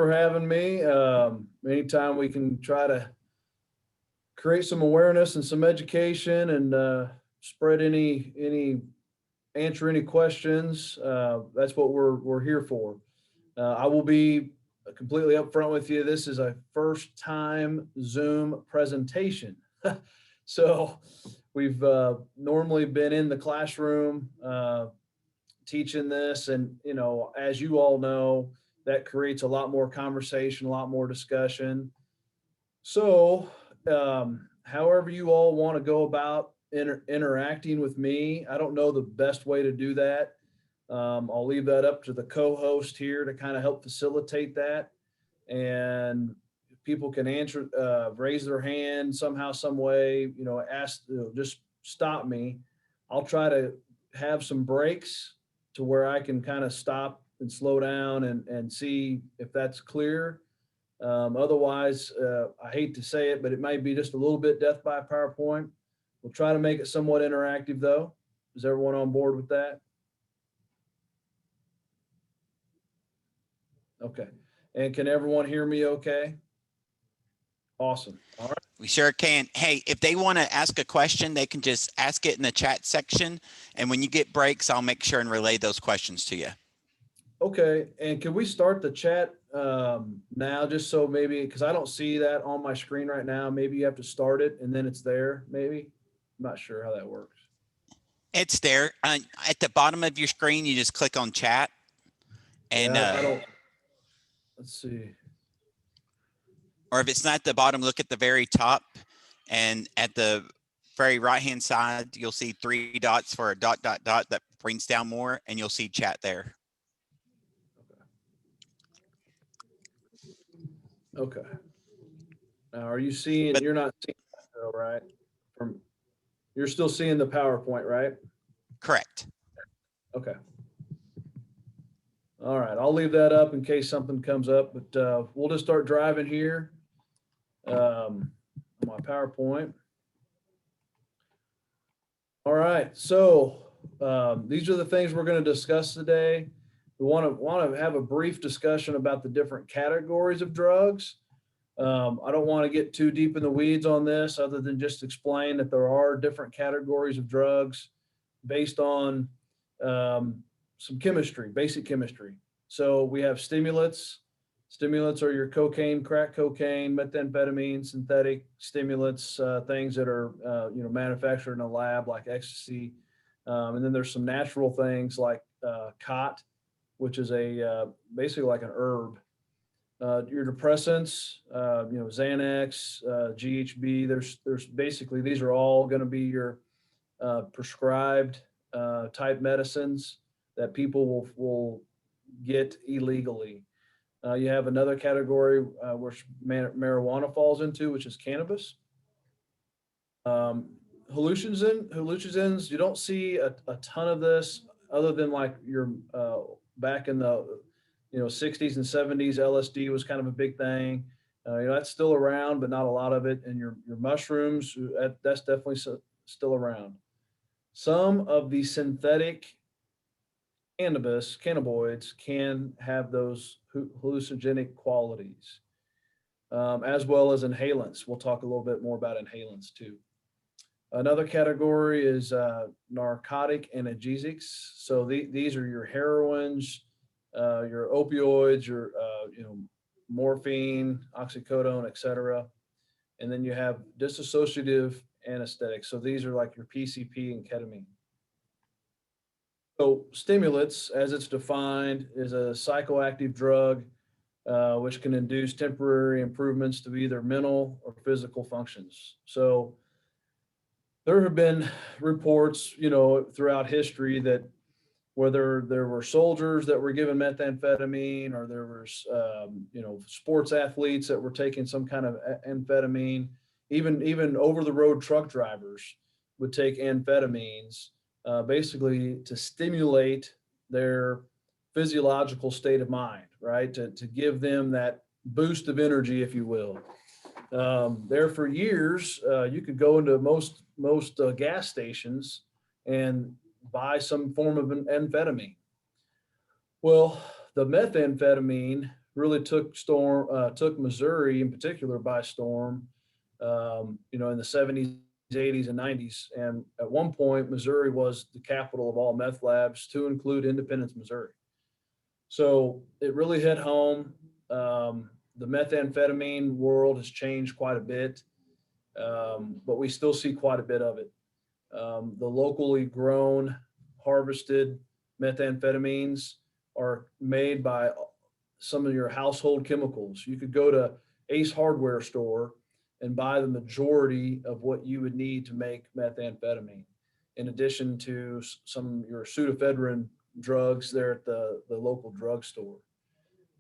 For having me. Anytime we can try to create some awareness and some education and spread answer any questions. That's what we're here for. I will be completely upfront with you. This is a first time Zoom presentation. So we've normally been in the classroom teaching this, and as you all know, that creates a lot more conversation, a lot more discussion. So, however you all want to go about interacting with me, I don't know the best way to do that. I'll leave that up to the co-host here to kind of help facilitate that. And people can answer, raise their hand somehow, some way, ask, just stop me. I'll try to have some breaks to where I can kind of stop and slow down and see if that's clear. Otherwise, I hate to say it, but it might be just a little bit death by PowerPoint. We'll try to make it somewhat interactive though. Is everyone on board with that? Okay. And can everyone hear me okay? Awesome. All right. We sure can. Hey, if they want to ask a question, they can just ask it in the chat section. And when you get breaks, I'll make sure and relay those questions to you. Okay. And can we start the chat now, just so maybe, because I don't see that on my screen right now. Maybe you have to start it and then it's there, maybe. I'm not sure how that works. It's there. At the bottom of your screen, you just click on chat. And yeah, I don't, let's see. Or if it's not at the bottom, look at the very top, and at the very right-hand side, you'll see 3 dots for a ... that brings down more, and you'll see chat there. Okay. Now, are you seeing, you're not seeing that though, right? You're still seeing the PowerPoint, right? Correct. Okay. All right, I'll leave that up in case something comes up, but we'll just start driving here. My PowerPoint. All right, so these are the things we're going to discuss today. We want to have a brief discussion about the different categories of drugs. I don't want to get too deep in the weeds on this, other than just explain that there are different categories of drugs based on some chemistry, basic chemistry. So we have stimulants. Stimulants are your cocaine, crack cocaine, methamphetamine, synthetic stimulants, things that are manufactured in a lab like ecstasy. And then there's some natural things like khat, which is basically like an herb. Your depressants, Xanax, GHB. There's basically, these are all going to be your prescribed type medicines that people will get illegally. You have another category which marijuana falls into, which is cannabis. Hallucinogens, you don't see a ton of this, other than like your back in the 60s and 70s. LSD was kind of a big thing. That's still around, but not a lot of it. And your mushrooms, that's definitely still around. Some of the synthetic cannabinoids can have those hallucinogenic qualities, as well as inhalants. We'll talk a little bit more about inhalants too. Another category is narcotic analgesics. So these are your heroines, your opioids, your morphine, oxycodone, etc. And then you have dissociative anesthetics. So these are like your PCP and ketamine. So stimulants, as it's defined, is a psychoactive drug which can induce temporary improvements to either mental or physical functions. So there have been reports, throughout history that whether there were soldiers that were given methamphetamine, or there was, sports athletes that were taking some kind of amphetamine, even over the road truck drivers would take amphetamines, basically to stimulate their physiological state of mind, right? To give them that boost of energy, if you will. There for years, you could go into most gas stations and buy some form of an amphetamine. Well, the methamphetamine really took Missouri in particular by storm. In the 70s, 80s, and 90s. And at one point, Missouri was the capital of all meth labs, to include Independence, Missouri. So it really hit home. The methamphetamine world has changed quite a bit, but we still see quite a bit of it. The locally grown, harvested methamphetamines are made by some of your household chemicals. You could go to Ace Hardware store and buy the majority of what you would need to make methamphetamine, in addition to some of your pseudoephedrine drugs there at the local drugstore.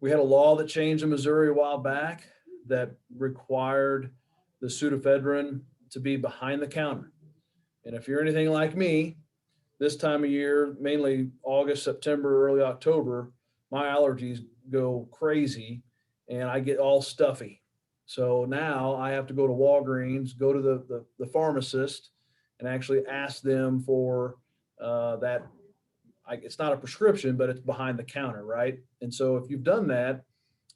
We had a law that changed in Missouri a while back that required the pseudoephedrine to be behind the counter. And if you're anything like me, this time of year, mainly August, September, early October, my allergies go crazy and I get all stuffy. So now I have to go to Walgreens, go to the pharmacist, and actually ask them for that. It's not a prescription, but it's behind the counter, right? And so if you've done that,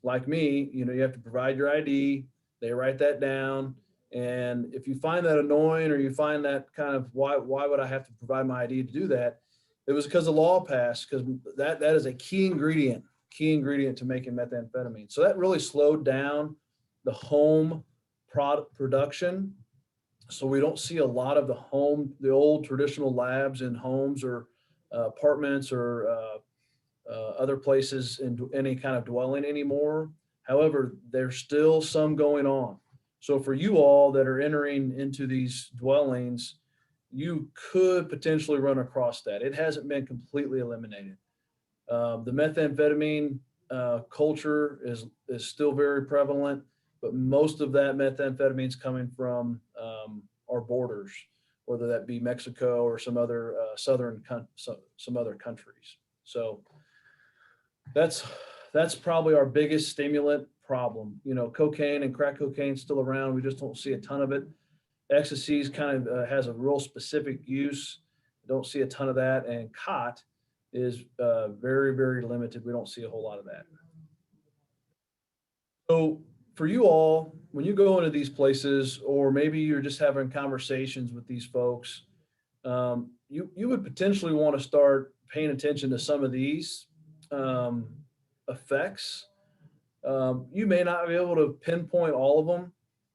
like me, you have to provide your ID. They write that down. And if you find that annoying, or you find that kind of why would I have to provide my ID to do that? It was because the law passed, because that is a key ingredient to making methamphetamine. So that really slowed down the home product production. So we don't see a lot of the old traditional labs in homes or apartments or other places in any kind of dwelling anymore. However, there's still some going on. So for you all that are entering into these dwellings, you could potentially run across that. It hasn't been completely eliminated. The methamphetamine culture is still very prevalent, but most of that methamphetamine is coming from our borders, whether that be Mexico or some other some other countries. So that's probably our biggest stimulant problem. Cocaine and crack cocaine still around. We just don't see a ton of it. Ecstasy's kind of has a real specific use. Don't see a ton of that. And cot is very, very limited. We don't see a whole lot of that. So for you all, when you go into these places, or maybe you're just having conversations with these folks, you would potentially want to start paying attention to some of these effects. You may not be able to pinpoint all of them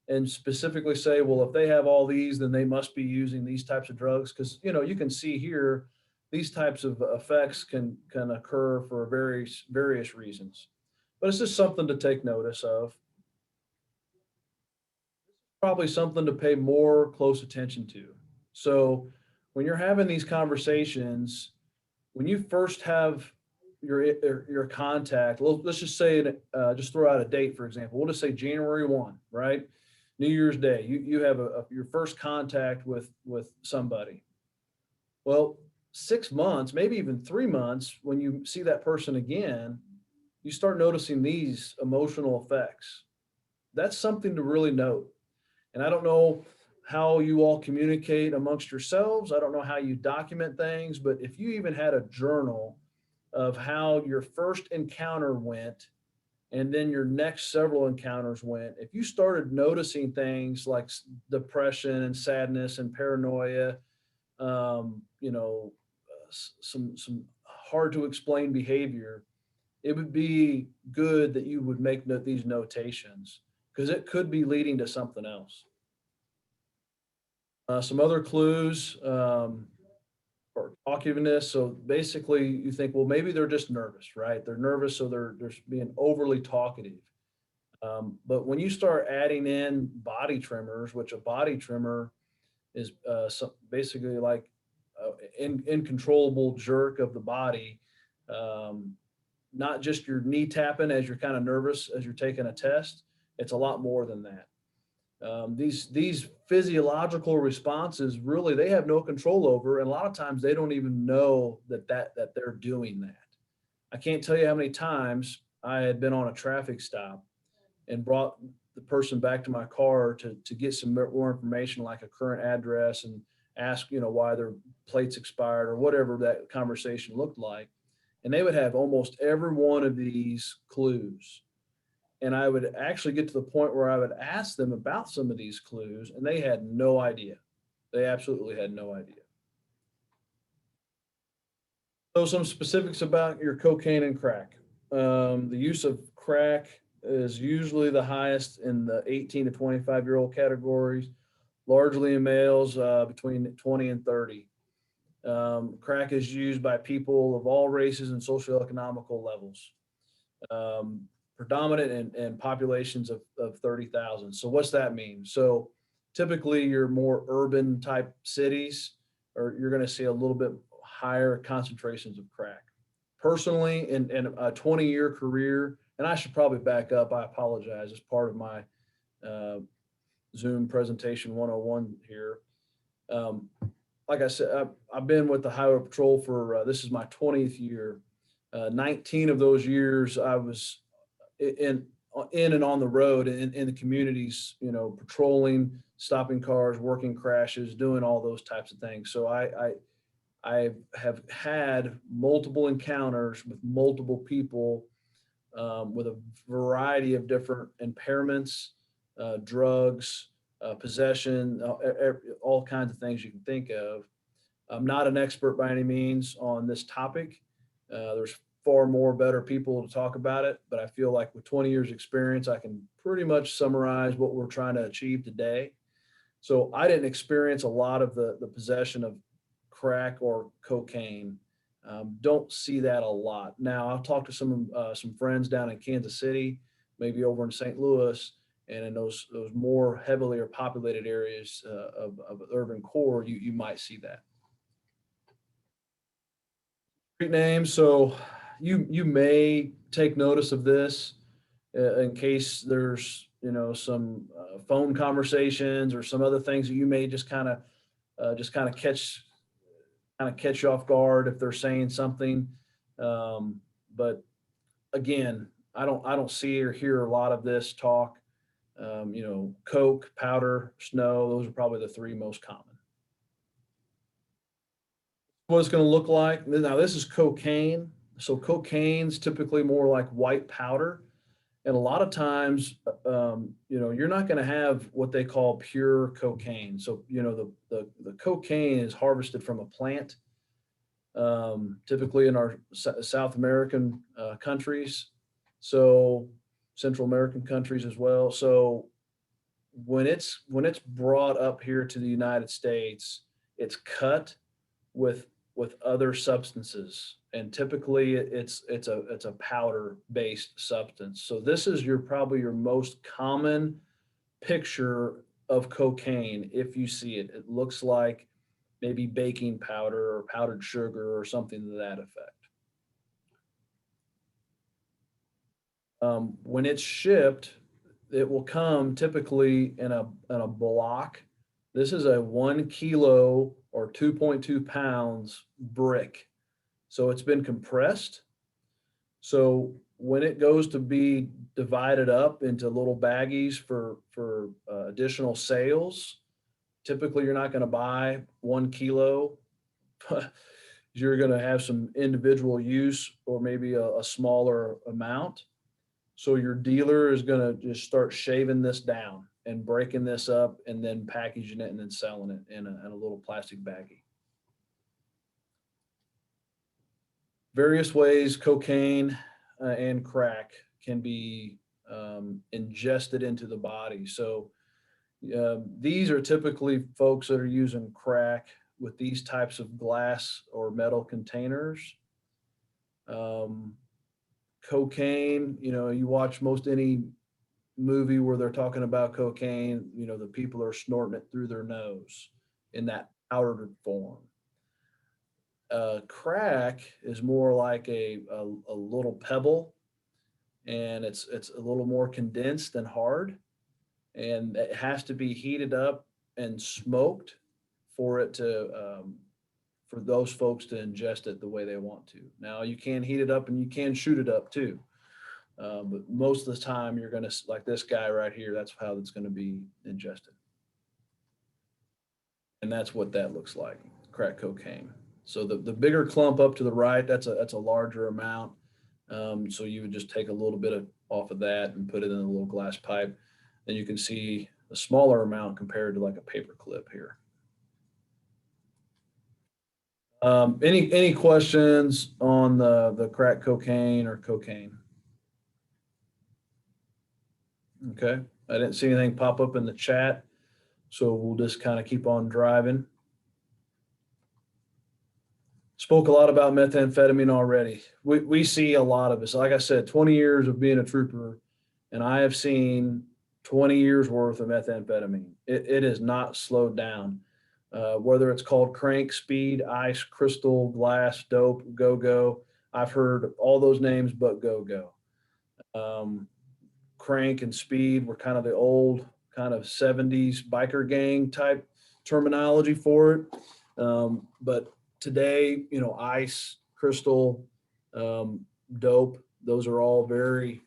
and specifically say, well, if they have all these, then they must be using these types of drugs. Because you can see here, these types of effects can occur for various reasons. But it's just something to take notice of. Probably something to pay more close attention to. So when you're having these conversations, when you first have your contact, let's just say, just throw out a date, for example. We'll just say January 1, right? New Year's Day. You have your first contact with somebody. Well, 6 months, maybe even 3 months, when you see that person again, you start noticing these emotional effects. That's something to really note. And I don't know how you all communicate amongst yourselves. I don't know how you document things, but if you even had a journal of how your first encounter went and then your next several encounters went, if you started noticing things like depression and sadness and paranoia, some hard to explain behavior, it would be good that you would make these notations, because it could be leading to something else. Some other clues, or talkativeness. So basically, you think, well, maybe they're just nervous, right? They're nervous, so they're being overly talkative. But when you start adding in body tremors, which a body tremor is basically like incontrollable jerk of the body, not just your knee tapping as you're kind of nervous as you're taking a test. It's a lot more than that. These physiological responses, really, they have no control over, and a lot of times they don't even know that they're doing that. I can't tell you how many times I had been on a traffic stop and brought the person back to my car to get some more information, like a current address, and ask why their plates expired or whatever that conversation looked like. And they would have almost every one of these clues. And I would actually get to the point where I would ask them about some of these clues, and they had no idea. They absolutely had no idea. So, some specifics about your cocaine and crack. The use of crack is usually the highest in the 18 to 25-year-old categories, largely in males between 20 and 30. Crack is used by people of all races and socioeconomical levels, um, predominant in populations of 30,000. So, what's that mean? So, typically, your more urban type cities, or you're going to see a little bit higher concentrations of crack. Personally, in a 20-year career, and I should probably back up, I apologize, as part of my uh, Zoom presentation 101 here. Um, like I said, I've been with the Highway Patrol for this is my 20th year. 19 of those years, I was in in and on the road in the communities, you know, patrolling, stopping cars, working crashes, doing all those types of things. So I have had multiple encounters with multiple people with a variety of different impairments, drugs, possession, all kinds of things you can think of. I'm not an expert by any means on this topic. There's far more better people to talk about it, but I feel like with 20 years experience, I can pretty much summarize what we're trying to achieve today. So I didn't experience a lot of the possession of crack or cocaine. Don't see that a lot. Now I'll talk to some friends down in Kansas City, maybe over in St. Louis, and in those more heavily or populated areas of urban core, you might see that. Street names. So you may take notice of this in case there's some phone conversations or some other things that you may just kind of catch you off guard if they're saying something. But again, I don't see or hear a lot of this talk. Coke, powder, snow. Those are probably the three most common. What it's going to look like now. This is cocaine. So cocaine's typically more like white powder. And a lot of times, you're not going to have what they call pure cocaine. So, the cocaine is harvested from a plant, typically in our South American countries, so Central American countries as well. So when it's brought up here to the United States, it's cut with other substances, and typically it's a powder based substance. So this is probably your most common picture of cocaine. If you see it, it looks like maybe baking powder or powdered sugar or something to that effect. When it's shipped, it will come typically in a block. This is a 1 kilo or 2.2 pounds brick. So it's been compressed. So when it goes to be divided up into little baggies for additional sales, typically you're not going to buy 1 kilo. You're going to have some individual use or maybe a smaller amount. So your dealer is going to just start shaving this down and breaking this up and then packaging it and then selling it in a little plastic baggie. Various ways cocaine and crack can be ingested into the body. So these are typically folks that are using crack with these types of glass or metal containers. Um, Cocaine, you watch most any movie where they're talking about cocaine, the people are snorting it through their nose in that powdered form. Crack is more like a little pebble, and it's a little more condensed and hard, and it has to be heated up and smoked for it to for those folks to ingest it the way they want to. Now you can heat it up and you can shoot it up too. But most of the time, you're going to, like this guy right here, that's how it's going to be ingested. And that's what that looks like, crack cocaine. So the bigger clump up to the right, that's a larger amount. So you would just take a little bit of off of that and put it in a little glass pipe. And you can see a smaller amount compared to like a paper clip here. Any questions on the crack cocaine or cocaine? Okay, I didn't see anything pop up in the chat, so we'll just kind of keep on driving. Spoke a lot about methamphetamine already. We see a lot of it. So like I said, 20 years of being a trooper, and I have seen 20 years worth of methamphetamine. It is not slowed down. Whether it's called crank, speed, ice, crystal, glass, dope, go-go. I've heard all those names but go-go. Crank and speed were kind of the old kind of 70s biker gang type terminology for it. But today, ice, crystal, dope, those are all very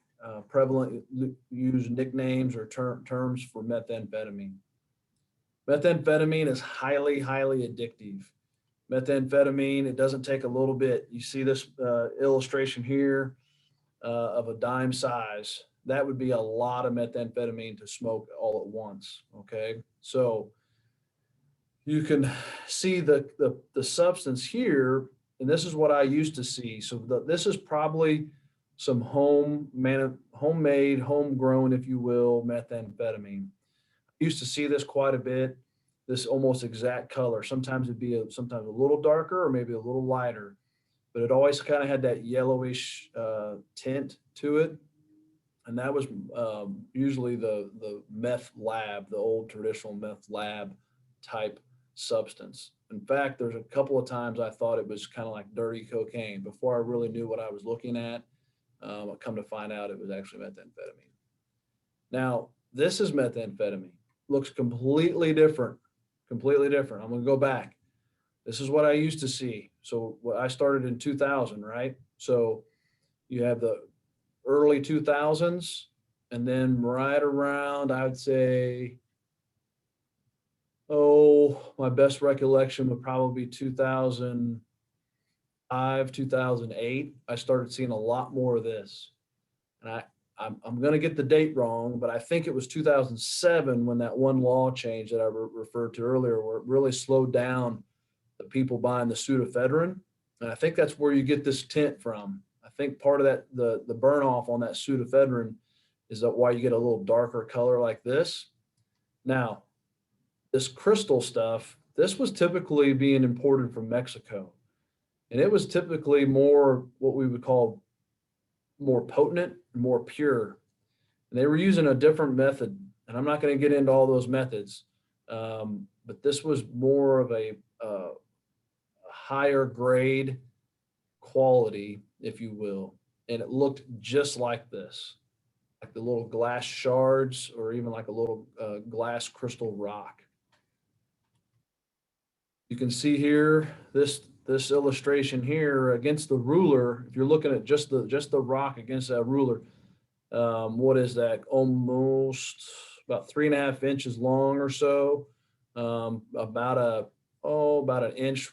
prevalent, used nicknames or terms for methamphetamine. Methamphetamine is highly, highly addictive. Methamphetamine, it doesn't take a little bit. You see this illustration here of a dime size. That would be a lot of methamphetamine to smoke all at once. Okay. So you can see the substance here, and this is what I used to see. So this is probably some homemade, homegrown, if you will, methamphetamine. I used to see this quite a bit. This almost exact color. Sometimes it'd be sometimes a little darker or maybe a little lighter, but it always kind of had that yellowish tint to it. And that was usually the meth lab, the old traditional meth lab type substance. In fact, there's a couple of times I thought it was kind of like dirty cocaine before I really knew what I was looking at. I come to find out it was actually methamphetamine. Now, this is methamphetamine. Looks completely different. Completely different. I'm going to go back. This is what I used to see. So I started in 2000, right? So you have the early 2000s, and then right around, I would say, my best recollection would probably be 2005, 2008. I started seeing a lot more of this. And I'm going to get the date wrong, but I think it was 2007 when that one law change that I referred to earlier, where it really slowed down the people buying the pseudoephedrine. And I think that's where you get this tint from. I think part of that, the burn off on that pseudoephedrine is that why you get a little darker color like this. Now, this crystal stuff, this was typically being imported from Mexico. And it was typically more what we would call more potent, more pure. And they were using a different method. And I'm not going to get into all those methods. But this was more of a higher grade quality, if you will. And it looked just like this, like the little glass shards or even like a little glass crystal rock. You can see here, this illustration here against the ruler, if you're looking at just the rock against that ruler, what is that? Almost about 3.5 inches long or so, about an inch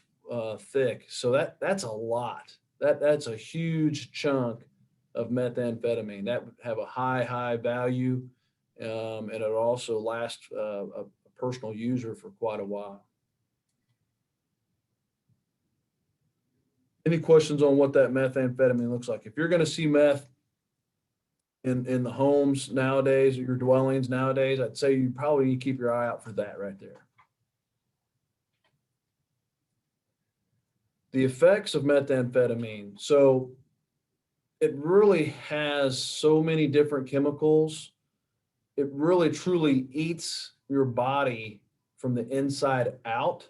thick. So that's a lot. That's a huge chunk of methamphetamine. That would have a high value, and it also last a personal user for quite a while. Any questions on what that methamphetamine looks like? If you're going to see meth in the homes nowadays, or your dwellings nowadays, I'd say you probably need to keep your eye out for that right there. The effects of methamphetamine. So it really has so many different chemicals. It really truly eats your body from the inside out,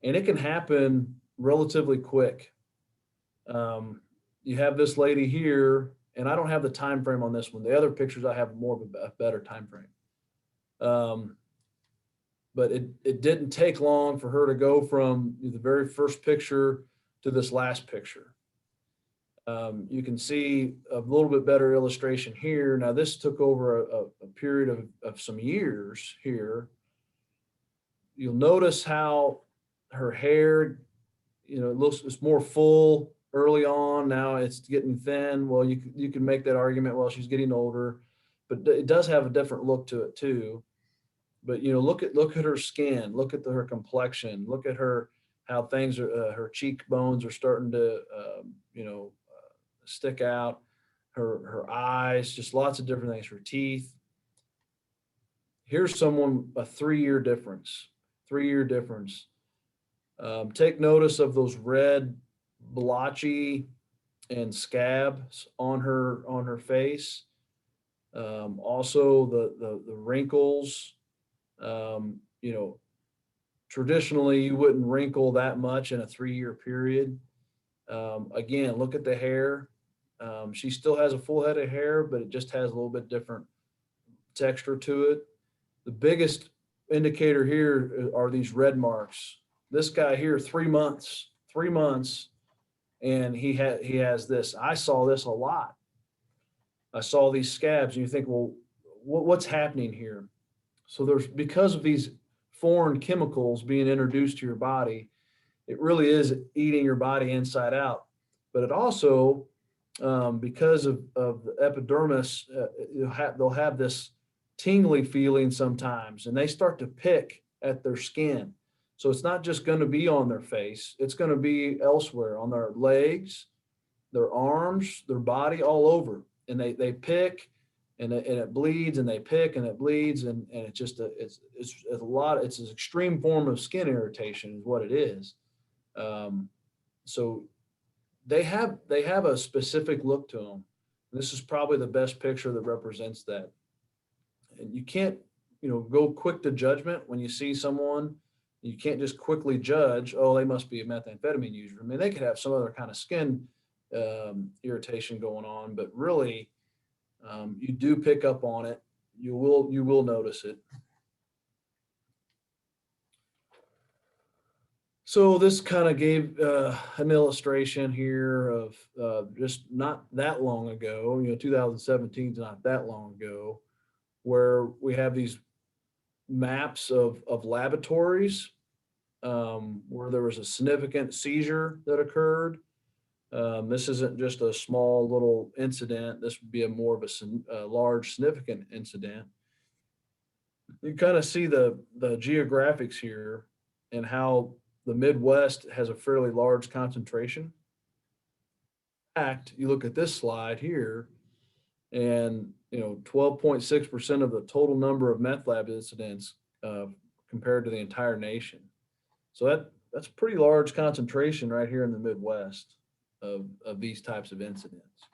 and it can happen relatively quick. You have this lady here, and I don't have the time frame on this one. The other pictures I have more of a better time frame. But it didn't take long for her to go from the very first picture to this last picture. You can see a little bit better illustration here. Now, this took over a period of some years here. You'll notice how her hair, it's more full. early on. Now it's getting thin. Well, you can make that argument. Well, she's getting older, but it does have a different look to it too. But look at her skin, look at her complexion, look at her how things are. Her cheekbones are starting to stick out. Her eyes, just lots of different things. Her teeth. Here's someone a 3 year difference. 3 year difference. Take notice of those red blotchy and scabs on her face. Also the wrinkles. Um, you know, Traditionally you wouldn't wrinkle that much in a 3 year period. Again, look at the hair. She still has a full head of hair, but it just has a little bit different texture to it. The biggest indicator here are these red marks. This guy here, 3 months, 3 months, and he has this. I saw this a lot. I saw these scabs, and you think, well, what's happening here? So there's because of these foreign chemicals being introduced to your body, it really is eating your body inside out. But it also, because of the epidermis, they'll have this tingly feeling sometimes, and they start to pick at their skin. So it's not just going to be on their face, it's going to be elsewhere on their legs, their arms, their body, all over. And they pick and it bleeds, and they pick and it bleeds. And it's just it's a lot. It's an extreme form of skin irritation is what it is. Um, so they have a specific look to them. This is probably the best picture that represents that. And you can't, go quick to judgment when you see someone. You can't just quickly judge, oh, they must be a methamphetamine user. I mean, they could have some other kind of skin irritation going on, but really, you do pick up on it. You will notice it. So this kind of gave an illustration here of just not that long ago. 2017 is not that long ago, where we have these maps of laboratories where there was a significant seizure that occurred. This isn't just a small little incident. This would be more of a large, significant incident. You kind of see the geographics here and how the Midwest has a fairly large concentration. In fact, you look at this slide here, and 12.6% of the total number of meth lab incidents compared to the entire nation. So that's a pretty large concentration right here in the Midwest of these types of incidents.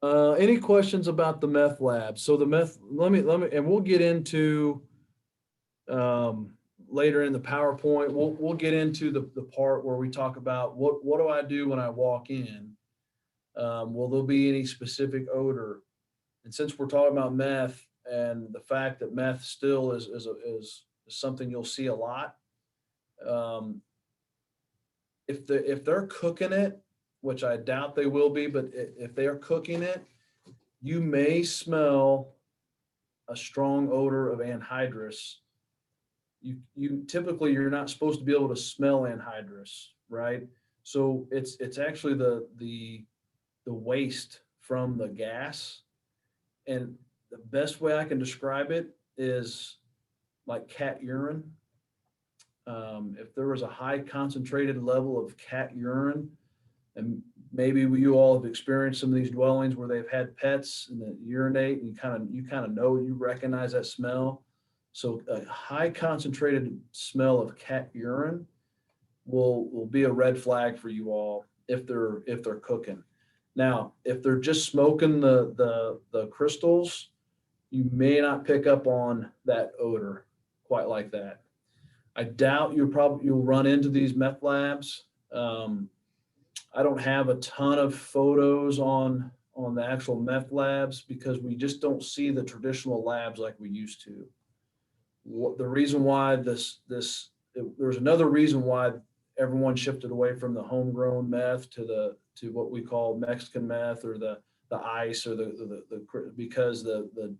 Any questions about the meth lab? So the meth, and we'll get into later in the PowerPoint. We'll get into the part where we talk about what do I do when I walk in. Will there be any specific odor? And since we're talking about meth and the fact that meth still is something you'll see a lot, if they're cooking it, which I doubt they will be, but if they are cooking it, you may smell a strong odor of anhydrous. You typically you're not supposed to be able to smell anhydrous, right? So it's actually the waste from the gas. And the best way I can describe it is like cat urine. If there was a high concentrated level of cat urine, and maybe you all have experienced some of these dwellings where they've had pets and that urinate, and you kind of know, you recognize that smell. So a high concentrated smell of cat urine will be a red flag for you all if they're cooking. Now, if they're just smoking the crystals, you may not pick up on that odor quite like that. I doubt you'll run into these meth labs. I don't have a ton of photos on the actual meth labs because we just don't see the traditional labs like we used to. The reason why there's another reason why everyone shifted away from the homegrown meth to what we call Mexican meth or the ice or because the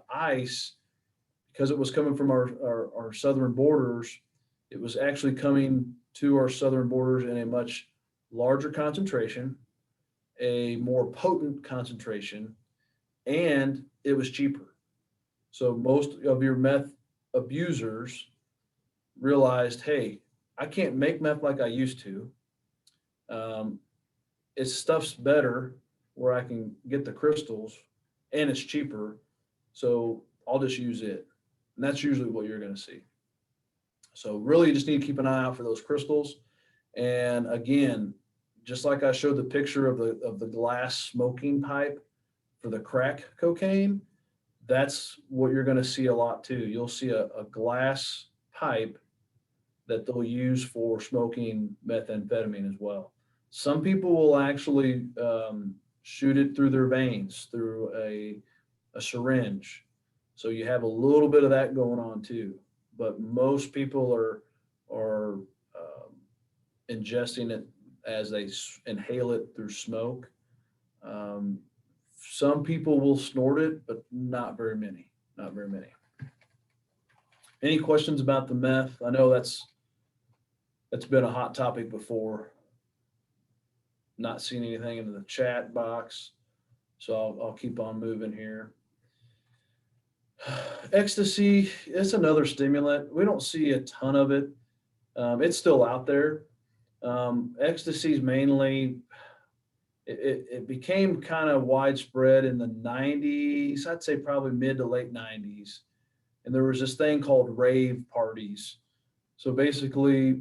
ice, because it was coming from our southern borders, it was actually coming to our southern borders in a much larger concentration, a more potent concentration, and it was cheaper. So most of your meth abusers realized, hey, I can't make meth like I used to. Um, its stuff's better where I can get the crystals and it's cheaper. So I'll just use it. And that's usually what you're going to see. So really you just need to keep an eye out for those crystals. And again, just like I showed the picture of the glass smoking pipe for the crack cocaine, that's what you're going to see a lot too. You'll see a glass pipe that they'll use for smoking methamphetamine as well. Some people will actually shoot it through their veins through a syringe. So you have a little bit of that going on too. But most people are ingesting it as they inhale it through smoke. Um, some people will snort it, but not very many. Not very many. Any questions about the meth? I know that's been a hot topic before. Not seeing anything in the chat box, so I'll keep on moving here. Ecstasy, it's another stimulant. We don't see a ton of it. It's still out there. Ecstasy is mainly, it became kind of widespread in the 90s, I'd say probably mid to late 90s. And there was this thing called rave parties. So basically,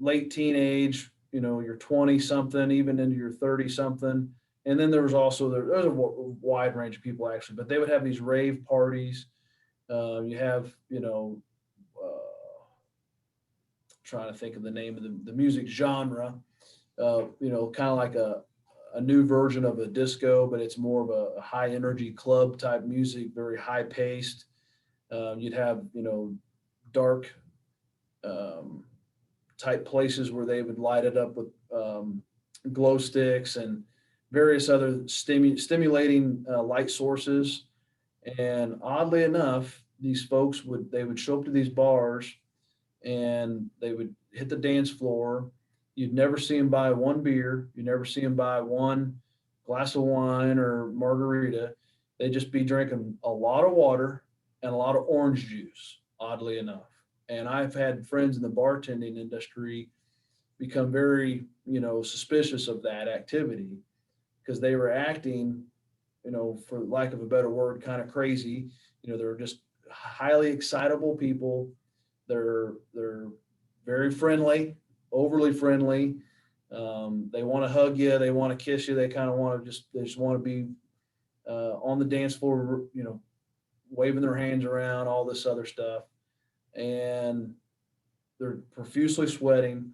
late teenage, you're 20 something, even into your 30 something. And then there was also, there's a wide range of people actually, but they would have these rave parties. You have, trying to think of the name of the music genre, kind of like a new version of a disco, but it's more of a high energy club type music, very high paced. You'd have, dark type places where they would light it up with glow sticks and various other stimulating light sources. And oddly enough, these folks would show up to these bars and they would hit the dance floor. You'd never see them buy one beer. You never see them buy one glass of wine or margarita. They'd just be drinking a lot of water and a lot of orange juice, oddly enough. And I've had friends in the bartending industry become very, suspicious of that activity because they were acting, for lack of a better word, kind of crazy. They're just highly excitable people. They're very friendly, overly friendly. They want to hug you. They want to kiss you. They kind of want to they just want to be on the dance floor, waving their hands around, all this other stuff. And they're profusely sweating.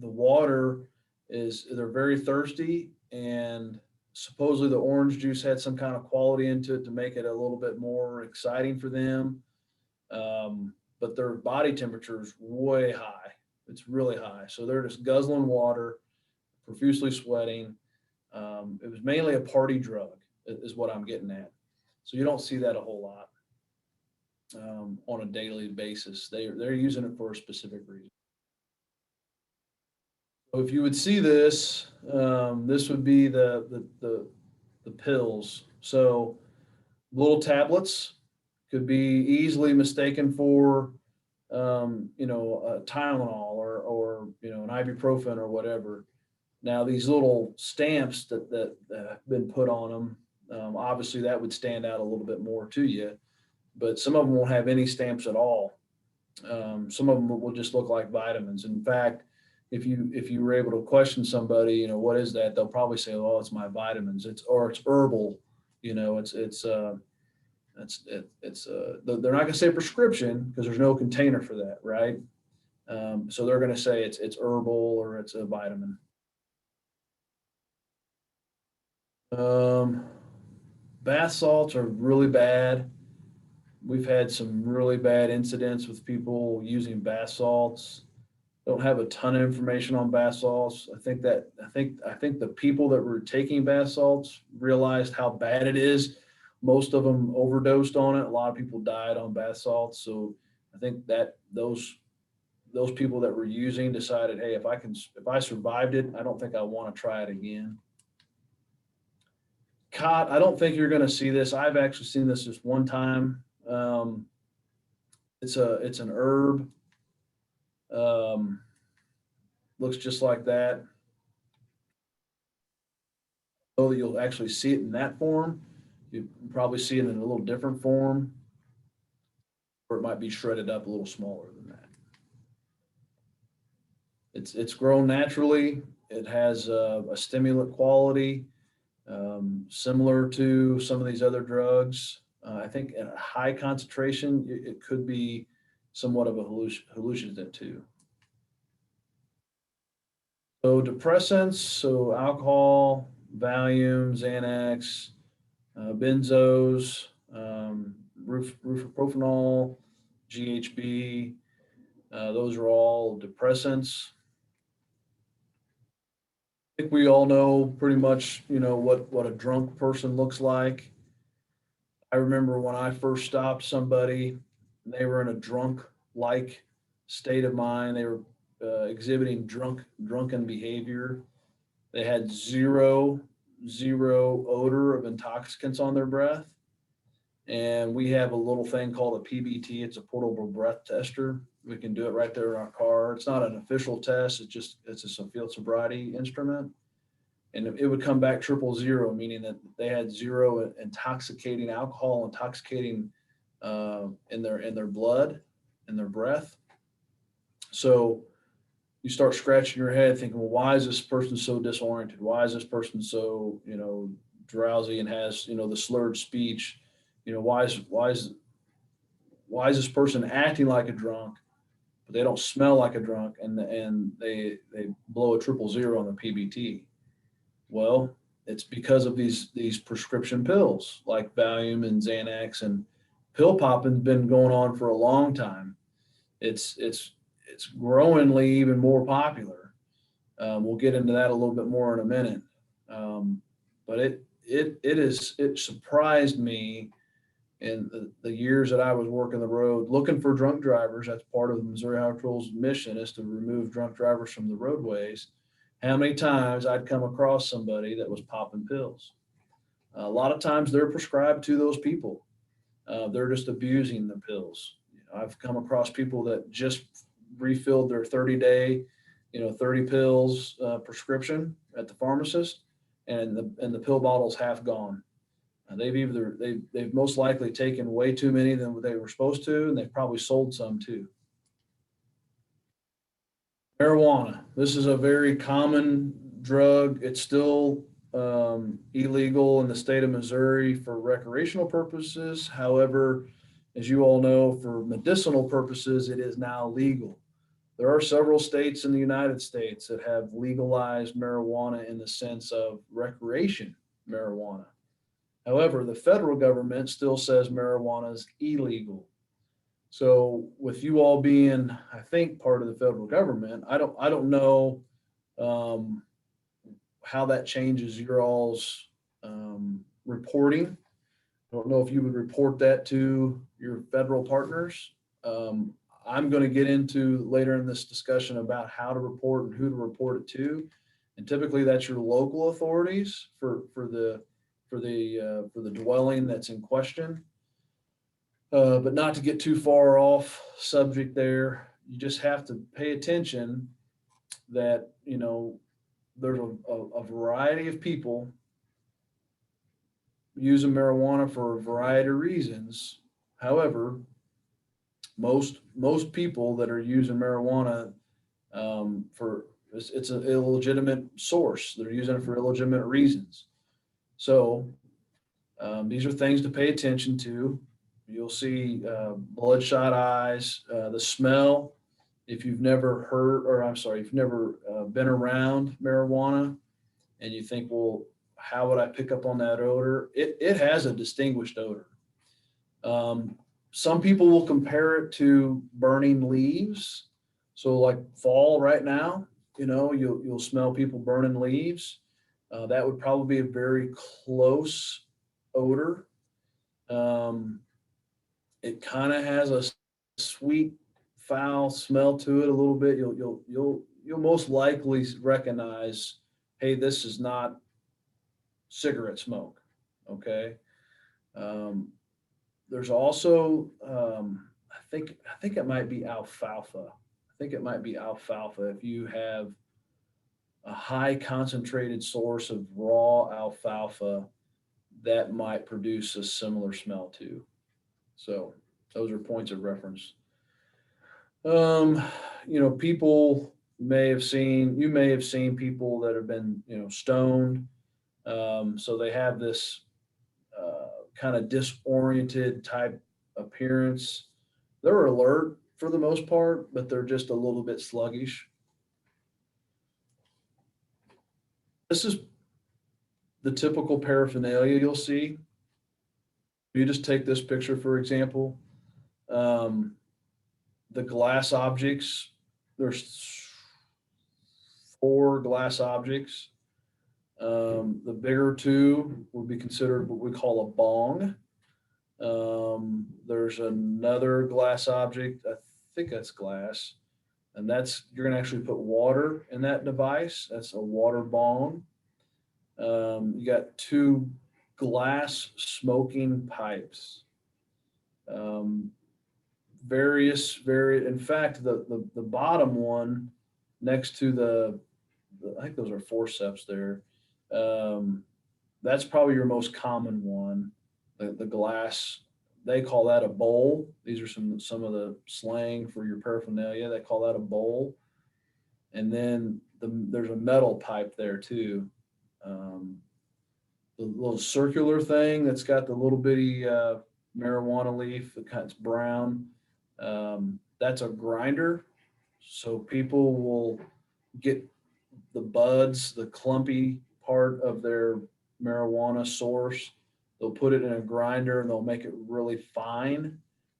The water they're very thirsty, and supposedly the orange juice had some kind of quality into it to make it a little bit more exciting for them. But their body temperature is way high. It's really high. So they're just guzzling water, profusely sweating. It was mainly a party drug is what I'm getting at. So you don't see that a whole lot on a daily basis. They're using it for a specific reason. So if you would see this, this would be the pills. So little tablets could be easily mistaken for Tylenol or an ibuprofen or whatever. Now these little stamps that have been put on them, obviously that would stand out a little bit more to you, but some of them won't have any stamps at all. Some of them will just look like vitamins. In fact, if you were able to question somebody, what is that? They'll probably say, "Oh, it's my vitamins." It's herbal. They're not going to say prescription because there's no container for that, right? So they're going to say it's herbal or it's a vitamin. Bath salts are really bad. We've had some really bad incidents with people using bath salts. Don't have a ton of information on bath salts. I think the people that were taking bath salts realized how bad it is. Most of them overdosed on it. A lot of people died on bath salts. So I think that those people that were using decided, hey, if I survived it, I don't think I want to try it again. Cot, I don't think you're going to see this. I've actually seen this just one time. It's an herb. Um, looks just like that. Though you'll actually see it in that form, you probably see it in a little different form, or it might be shredded up a little smaller than that. It's grown naturally. It has a stimulant quality, similar to some of these other drugs. I think at a high concentration, it could be somewhat of a hallucinant too. So depressants, so alcohol, Valium, Xanax, benzos, rupropanol, GHB. Those are all depressants. I think we all know pretty much, what a drunk person looks like. I remember when I first stopped somebody, they were in a drunk-like state of mind. They were exhibiting drunken behavior. They had zero odor of intoxicants on their breath. And we have a little thing called a PBT. It's a portable breath tester. We can do it right there in our car. It's not an official test. It's just a field sobriety instrument. And it would come back 000, meaning that they had zero intoxicating alcohol, intoxicating in their blood, in their breath. So you start scratching your head thinking, well, why is this person so disoriented? Why is this person so, drowsy and has, the slurred speech? Why is this person acting like a drunk, but they don't smell like a drunk, and they blow a 000 on the PBT? Well, it's because of these prescription pills like Valium and Xanax, and pill popping's been going on for a long time. It's growingly even more popular. We'll get into that a little bit more in a minute. But it surprised me in the years that I was working the road looking for drunk drivers. That's part of the Missouri Highway Patrol's mission, is to remove drunk drivers from the roadways. How many times I'd come across somebody that was popping pills. A lot of times they're prescribed to those people. They're just abusing the pills. I've come across people that just refilled their 30-day, 30 pills prescription at the pharmacist, and the pill bottle's half gone. They've most likely taken way too many than they were supposed to, and they've probably sold some too. Marijuana. This is a very common drug. It's still illegal in the state of Missouri for recreational purposes. However, as you all know, for medicinal purposes, it is now legal. There are several states in the United States that have legalized marijuana in the sense of recreation marijuana. However, the federal government still says marijuana is illegal. So with you all being, I think, part of the federal government, I don't know how that changes your all's reporting. I don't know if you would report that to your federal partners. I'm going to get into later in this discussion about how to report and who to report it to, and typically that's your local authorities for the dwelling that's in question. But not to get too far off subject there, you just have to pay attention that, there's a variety of people using marijuana for a variety of reasons. However, most people that are using marijuana for it's an illegitimate source. They're using it for illegitimate reasons. So these are things to pay attention to. You'll see bloodshot eyes, the smell. If you've never if you've never been around marijuana and you think, well, how would I pick up on that odor? It has a distinguished odor. Some people will compare it to burning leaves. So like fall right now, you'll smell people burning leaves. That would probably be a very close odor. It kind of has sweet, foul smell to it a little bit. You'll most likely recognize, hey, this is not cigarette smoke. Okay. Um, there's also, I think it might be alfalfa. I think it might be alfalfa. If you have a high concentrated source of raw alfalfa, that might produce a similar smell too. So those are points of reference. Um, people you may have seen people that have been, stoned. So they have this kind of disoriented type appearance. They're alert for the most part, but they're just a little bit sluggish. This is the typical paraphernalia you'll see. You just take this picture, for example, um, the glass objects, there's 4 glass objects. The bigger 2 would be considered what we call a bong. There's another glass object, I think that's glass, and you're going to actually put water in that device. That's a water bong. You got 2 glass smoking pipes. Um, in fact, the bottom one next to I think those are forceps there. Um, that's probably your most common one. The glass, they call that a bowl. These are some of the slang for your paraphernalia. They call that a bowl. And then there's a metal pipe there too. Um, the little circular thing that's got the little bitty marijuana leaf that kind of brown. That's a grinder. So people will get the buds, the clumpy part of their marijuana source. They'll put it in a grinder and they'll make it really fine.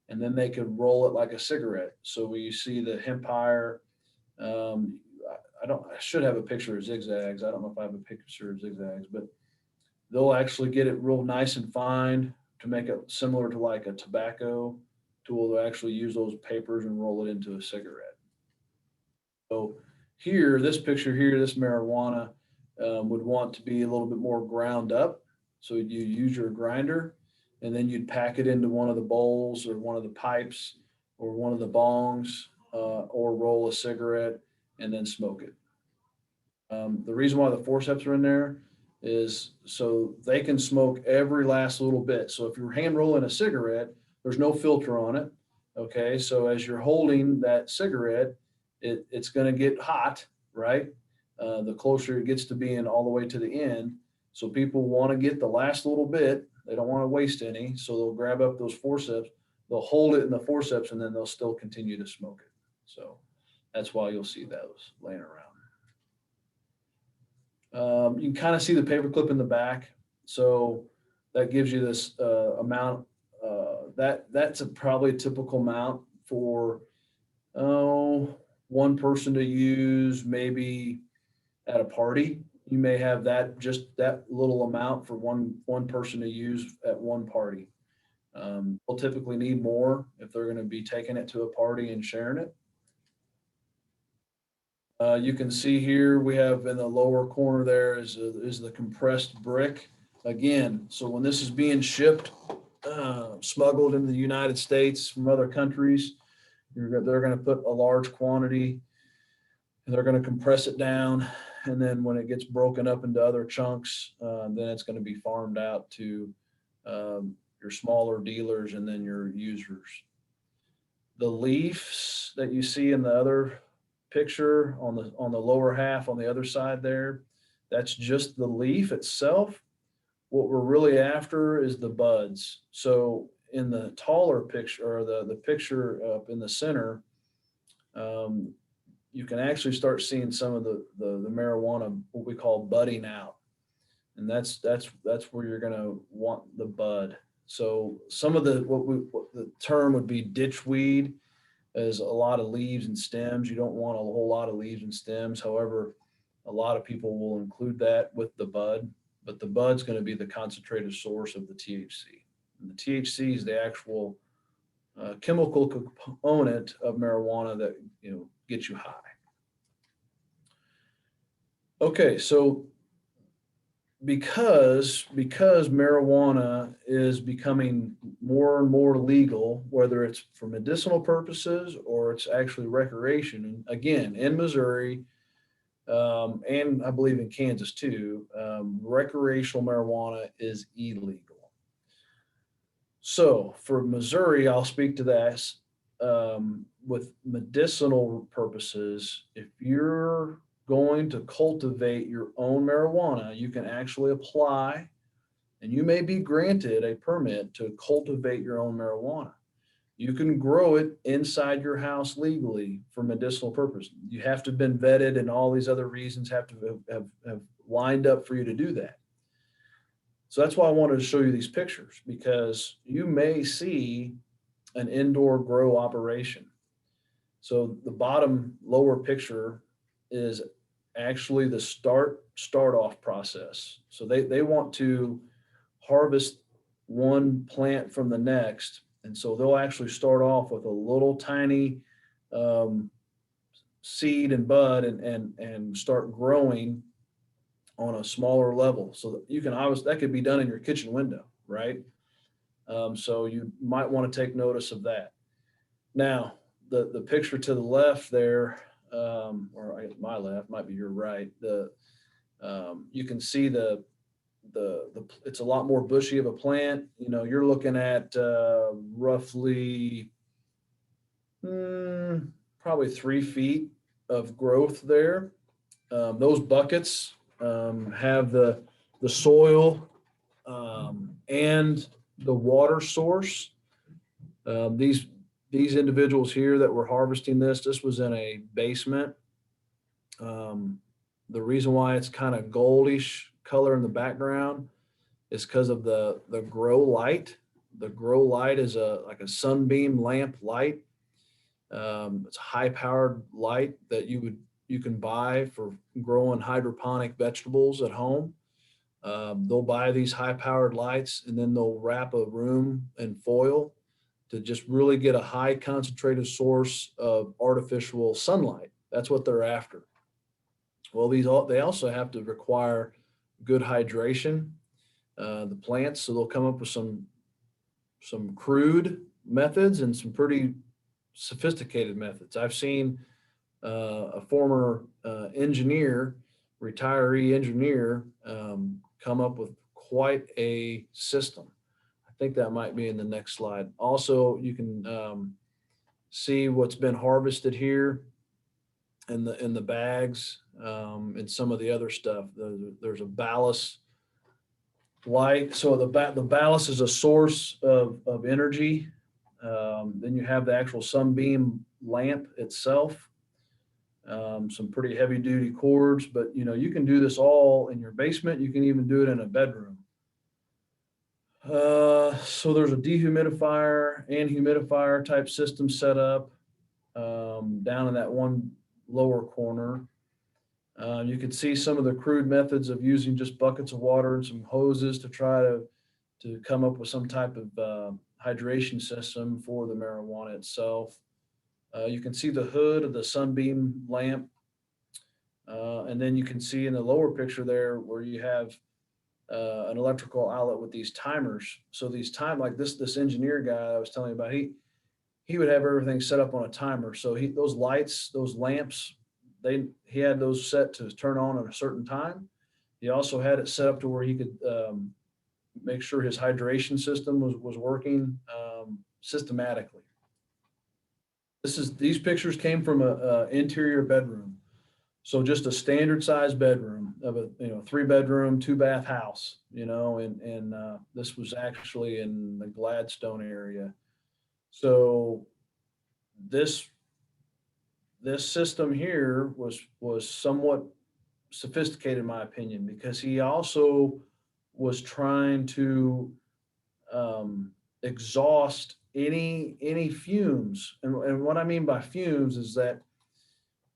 And then they could roll it like a cigarette. So when you see the hempire, um, I should have a picture of zigzags. I don't know if I have a picture of zigzags, but they'll actually get it real nice and fine to make it similar to like a tobacco tool. They'll actually use those papers and roll it into a cigarette. So here, this picture here, this marijuana would want to be a little bit more ground up. So you use your grinder and then you'd pack it into one of the bowls or one of the pipes or one of the bongs or roll a cigarette and then smoke it. The reason why the forceps are in there is so they can smoke every last little bit. So if you're hand rolling a cigarette, there's no filter on it. Okay. So as you're holding that cigarette, it's going to get hot, right? The closer it gets to being all the way to the end. So people want to get the last little bit. They don't want to waste any. So they'll grab up those forceps, they'll hold it in the forceps, and then they'll still continue to smoke it. So that's why you'll see those laying around. You can kind of see the paperclip in the back. So that gives you this amount. That's probably a typical amount for one person to use, maybe at a party. You may have just that little amount for one person to use at one party. They'll typically need more if they're going to be taking it to a party and sharing it. You can see here we have in the lower corner there is the compressed brick again. So when this is being shipped, smuggled into the United States from other countries, they're going to put a large quantity and they're going to compress it down. And then when it gets broken up into other chunks, then it's going to be farmed out to your smaller dealers and then your users. The leaves that you see in the other picture on the lower half on the other side there, that's just the leaf itself. What we're really after is the buds. So in the taller picture or the picture up in the center, you can actually start seeing some of the marijuana, what we call budding out. And that's where you're going to want the bud. So some of what the term would be ditchweed is a lot of leaves and stems. You don't want a whole lot of leaves and stems. However, a lot of people will include that with the bud, but the bud's going to be the concentrated source of the THC. And the THC is the actual chemical component of marijuana that, gets you high. Okay, so because marijuana is becoming more and more legal, whether it's for medicinal purposes or it's actually recreation, and again, in Missouri, and I believe in Kansas too, recreational marijuana is illegal. So for Missouri, I'll speak to that. With medicinal purposes, if you're going to cultivate your own marijuana, you can actually apply and you may be granted a permit to cultivate your own marijuana. You can grow it inside your house legally for medicinal purpose. You have to have been vetted and all these other reasons have to have lined up for you to do that. So that's why I wanted to show you these pictures, because you may see an indoor grow operation. So the bottom lower picture is actually the start off process. So they want to harvest one plant from the next. And so they'll actually start off with a little tiny seed and bud and start growing on a smaller level. So that you can obviously, that could be done in your kitchen window, right? So you might want to take notice of that. Now, the picture to the left there, or I guess my left, might be your right. You can see the it's a lot more bushy of a plant. You're looking at roughly probably 3 feet of growth there. Those buckets have the soil and the water source. These individuals here that were harvesting this was in a basement. The reason why it's kind of goldish color in the background is because of the grow light. The grow light is like a sunbeam lamp light. It's a high powered light that you can buy for growing hydroponic vegetables at home. They'll buy these high powered lights and then they'll wrap a room in foil to just really get a high concentrated source of artificial sunlight. That's what they're after. Well, they also have to require good hydration, the plants. So they'll come up with some crude methods and some pretty sophisticated methods. I've seen a former engineer, retiree engineer, come up with quite a system. I think that might be in the next slide. Also, you can see what's been harvested here in the bags, and some of the other stuff. There's a ballast light. So the ballast is a source of energy. Then you have the actual sunbeam lamp itself. Some pretty heavy duty cords, but you can do this all in your basement. You can even do it in a bedroom. So there's a dehumidifier and humidifier type system set up down in that one lower corner. You can see some of the crude methods of using just buckets of water and some hoses to try to come up with some type of hydration system for the marijuana itself. You can see the hood of the sunbeam lamp. And then you can see in the lower picture there where you have an electrical outlet with these timers. So these like this engineer guy I was telling you about, he would have everything set up on a timer. So those lights, those lamps, he had those set to turn on at a certain time. He also had it set up to where he could make sure his hydration system was working systematically. These pictures came from a interior bedroom. So just a standard sized bedroom of a 3-bedroom, 2-bath house, and this was actually in the Gladstone area. So this system here was somewhat sophisticated in my opinion, because he also was trying to exhaust any fumes. And what I mean by fumes is that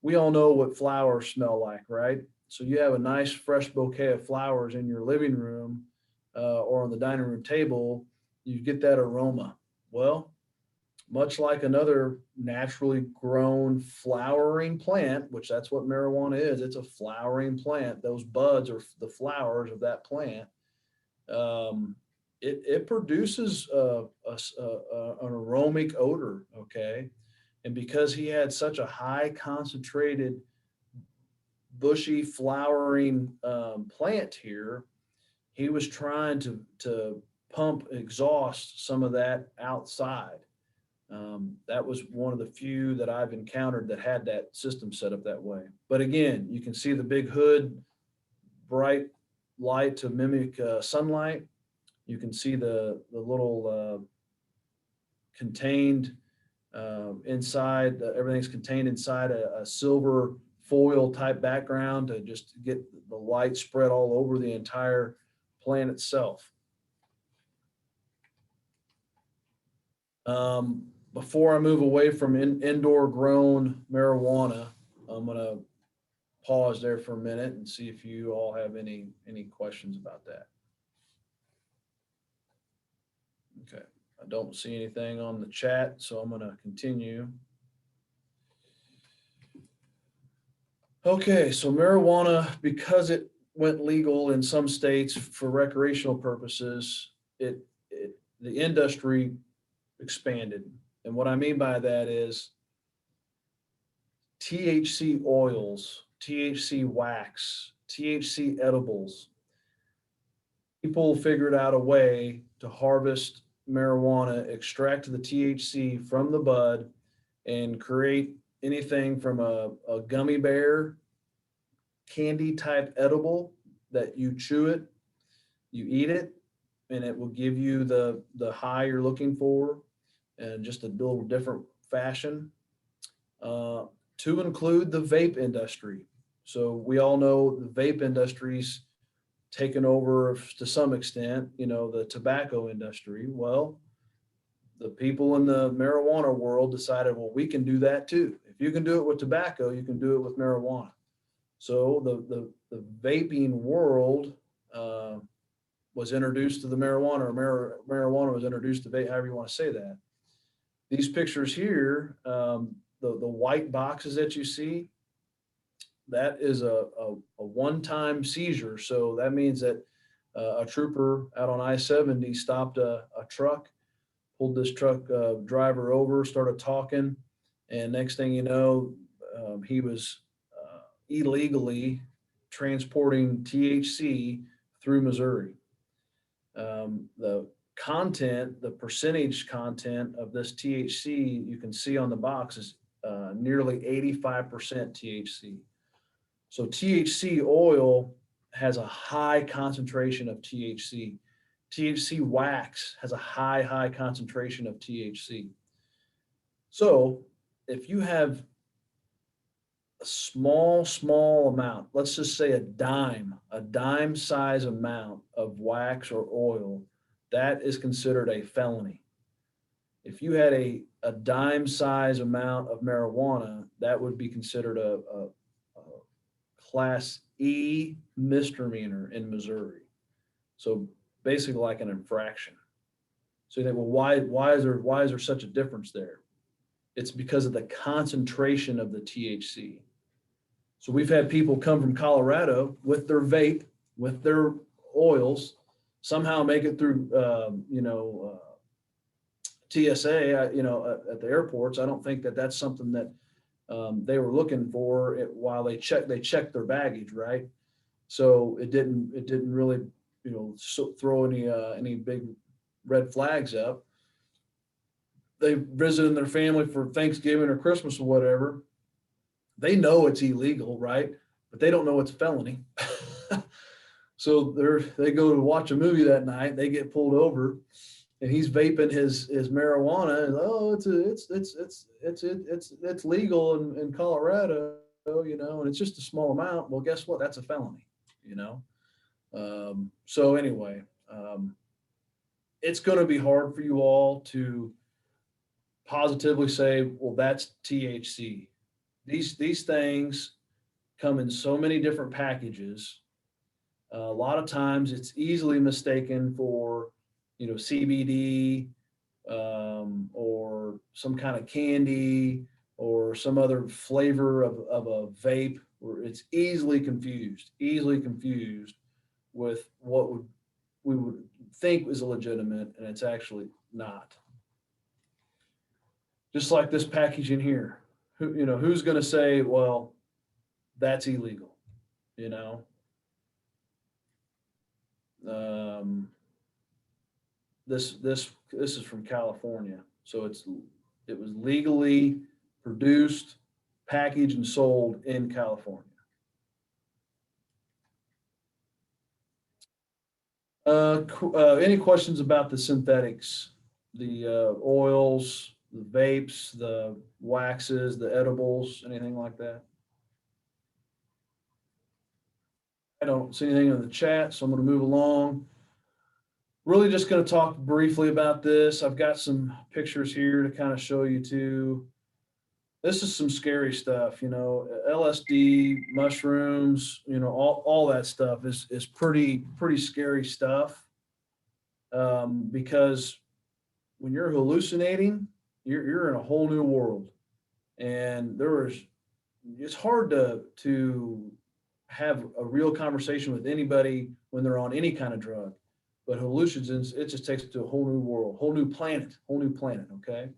we all know what flowers smell like, right? So you have a nice fresh bouquet of flowers in your living room or on the dining room table, you get that aroma. Well, much like another naturally grown flowering plant, which that's what marijuana is. It's a flowering plant. Those buds are the flowers of that plant. Um, it produces an aromatic odor. Okay. And because he had such a high concentrated bushy flowering plant here, he was trying to pump exhaust some of that outside. That was one of the few that I've encountered that had that system set up that way. But again, you can see the big hood, bright light to mimic sunlight. You can see the little contained inside. Everything's contained inside a silver foil type background to just get the light spread all over the entire plant itself. Before I move away from indoor grown marijuana, I'm going to pause there for a minute and see if you all have any questions about that. Okay, I don't see anything on the chat, so I'm going to continue. Okay, so marijuana, because it went legal in some states for recreational purposes, the industry expanded. And what I mean by that is THC oils, THC wax, THC edibles. People figured out a way to harvest marijuana, extract the THC from the bud, and create anything from a gummy bear candy type edible that you chew it, you eat it, and it will give you the high you're looking for, and just a little different fashion. To include the vape industry. So we all know the vape industry's taken over to some extent, the tobacco industry. Well, the people in the marijuana world decided, well, we can do that too. If you can do it with tobacco, you can do it with marijuana. So the vaping world was introduced to the marijuana, or marijuana was introduced to vape, however you want to say that. These pictures here, the white boxes that you see, that is a one-time seizure. So that means that a trooper out on I-70 stopped a truck, pulled this truck driver over, started talking, and next thing you know, he was illegally transporting THC through Missouri. The percentage content of this THC you can see on the box is nearly 85% THC. So THC oil has a high concentration of THC. THC wax has a high concentration of THC. So if you have a small amount, let's just say a dime size amount of wax or oil, that is considered a felony. If you had a dime size amount of marijuana, that would be considered a class E misdemeanor in Missouri. So basically like an infraction. So you think, well, why is there such a difference there? It's because of the concentration of the THC. So we've had people come from Colorado with their vape, with their oils, somehow make it through, TSA, at the airports. I don't think that that's something that they were looking for while they checked their baggage, right? So it didn't really, throw any big red flags up. They visited their family for Thanksgiving or Christmas or whatever. They know it's illegal, right? But they don't know it's a felony. So they go to watch a movie that night. They get pulled over, and he's vaping his marijuana. And it's legal in Colorado, and it's just a small amount. Well, guess what? That's a felony, So anyway, it's going to be hard for you all to positively say, well, that's THC. These things come in so many different packages. A lot of times it's easily mistaken for, CBD, or some kind of candy or some other flavor of a vape, where it's easily confused with what we would think is legitimate, and it's actually not. Just like this package in here, who's going to say, well, that's illegal, you know? Um, this is from California, so it was legally produced, packaged, and sold in California. Any questions about the synthetics, the oils, the vapes, the waxes, the edibles, anything like that? I don't see anything in the chat, so I'm going to move along. Really just going to talk briefly about this. I've got some pictures here to kind of show you too. This is some scary stuff, LSD, mushrooms, all that stuff is pretty scary stuff. Because when you're hallucinating, you're in a whole new world. And it's hard to have a real conversation with anybody when they're on any kind of drug. But hallucinogens, it just takes it to a whole new world, whole new planet. Okay.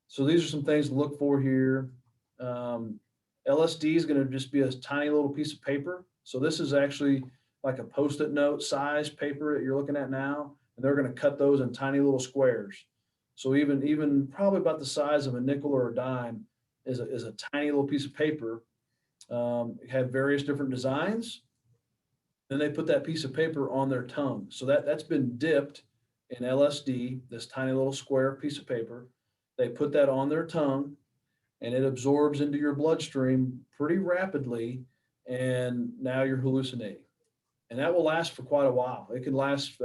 So these are some things to look for here. LSD is going to just be a tiny little piece of paper. So this is actually like a Post-it note size paper that you're looking at now, and they're going to cut those in tiny little squares. So even probably about the size of a nickel or a dime is a tiny little piece of paper. Have various different designs. Then they put that piece of paper on their tongue. So that's been dipped in LSD, this tiny little square piece of paper. They put that on their tongue, and it absorbs into your bloodstream pretty rapidly, and now you're hallucinating. And that will last for quite a while. It can last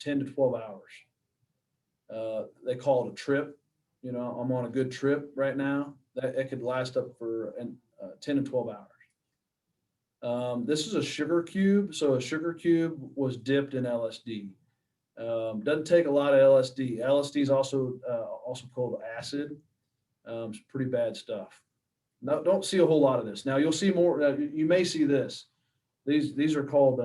10 to 12 hours. They call it a trip. I'm on a good trip right now. That it could last up for 10 to 12 hours. This is a sugar cube. So a sugar cube was dipped in LSD. Doesn't take a lot of LSD. LSD is also called acid. It's pretty bad stuff. No, don't see a whole lot of this. Now you'll see more. You may see this. These are called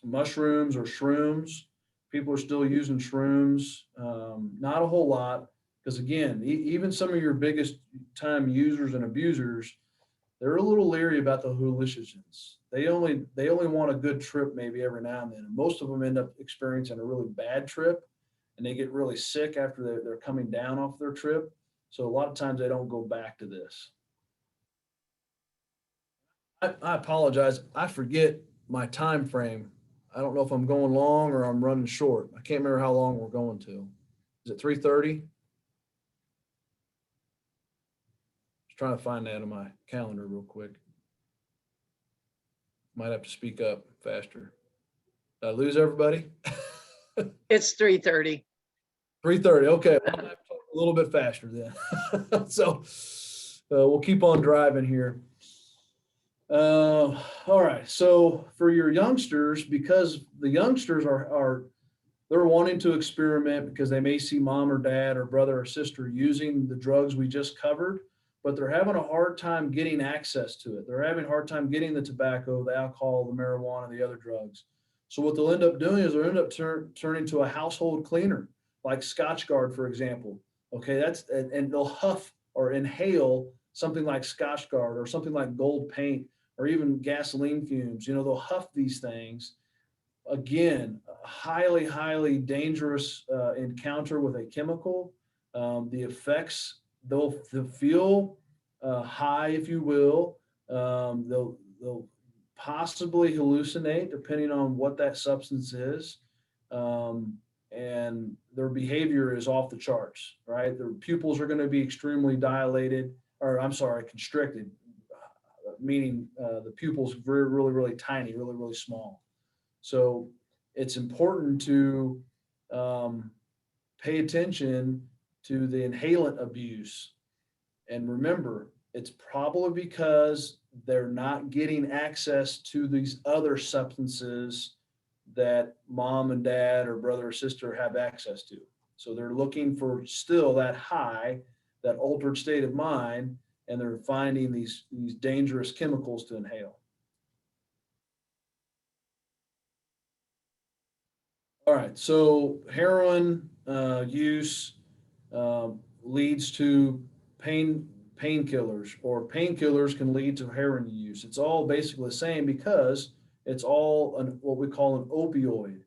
mushrooms or shrooms. People are still using shrooms. Not a whole lot, because again, even some of your biggest time users and abusers, they're a little leery about the hallucinogens. They only want a good trip maybe every now and then. And most of them end up experiencing a really bad trip, and they get really sick after they're coming down off their trip. So a lot of times they don't go back to this. I apologize. I forget my time frame. I don't know if I'm going long or I'm running short. I can't remember how long we're going to. Is it 3:30? Just trying to find that on my calendar real quick. Might have to speak up faster. Did I lose everybody? It's 3:30. 3:30. Okay, well, I have to talk a little bit faster then. So we'll keep on driving here. All right. So for your youngsters, because the youngsters are they're wanting to experiment because they may see mom or dad or brother or sister using the drugs we just covered, but they're having a hard time getting access to it. They're having a hard time getting the tobacco, the alcohol, the marijuana, the other drugs. So what they'll end up doing is they'll end up turning to a household cleaner, like Scotchgard, for example. Okay, and they'll huff or inhale something like Scotchgard or something like gold paint or even gasoline fumes. They'll huff these things. Again, a highly, highly dangerous encounter with a chemical. The effects, they'll feel high, if you will. They'll possibly hallucinate depending on what that substance is. And their behavior is off the charts, right? Their pupils are going to be extremely dilated, or I'm sorry, constricted, meaning the pupils very, really, really tiny, really, really small. So it's important to pay attention to the inhalant abuse. And remember, it's probably because they're not getting access to these other substances that mom and dad or brother or sister have access to. So they're looking for still that high, that altered state of mind, and they're finding these dangerous chemicals to inhale. All right, so heroin use leads to painkillers, or painkillers can lead to heroin use. It's all basically the same because it's all what we call an opioid.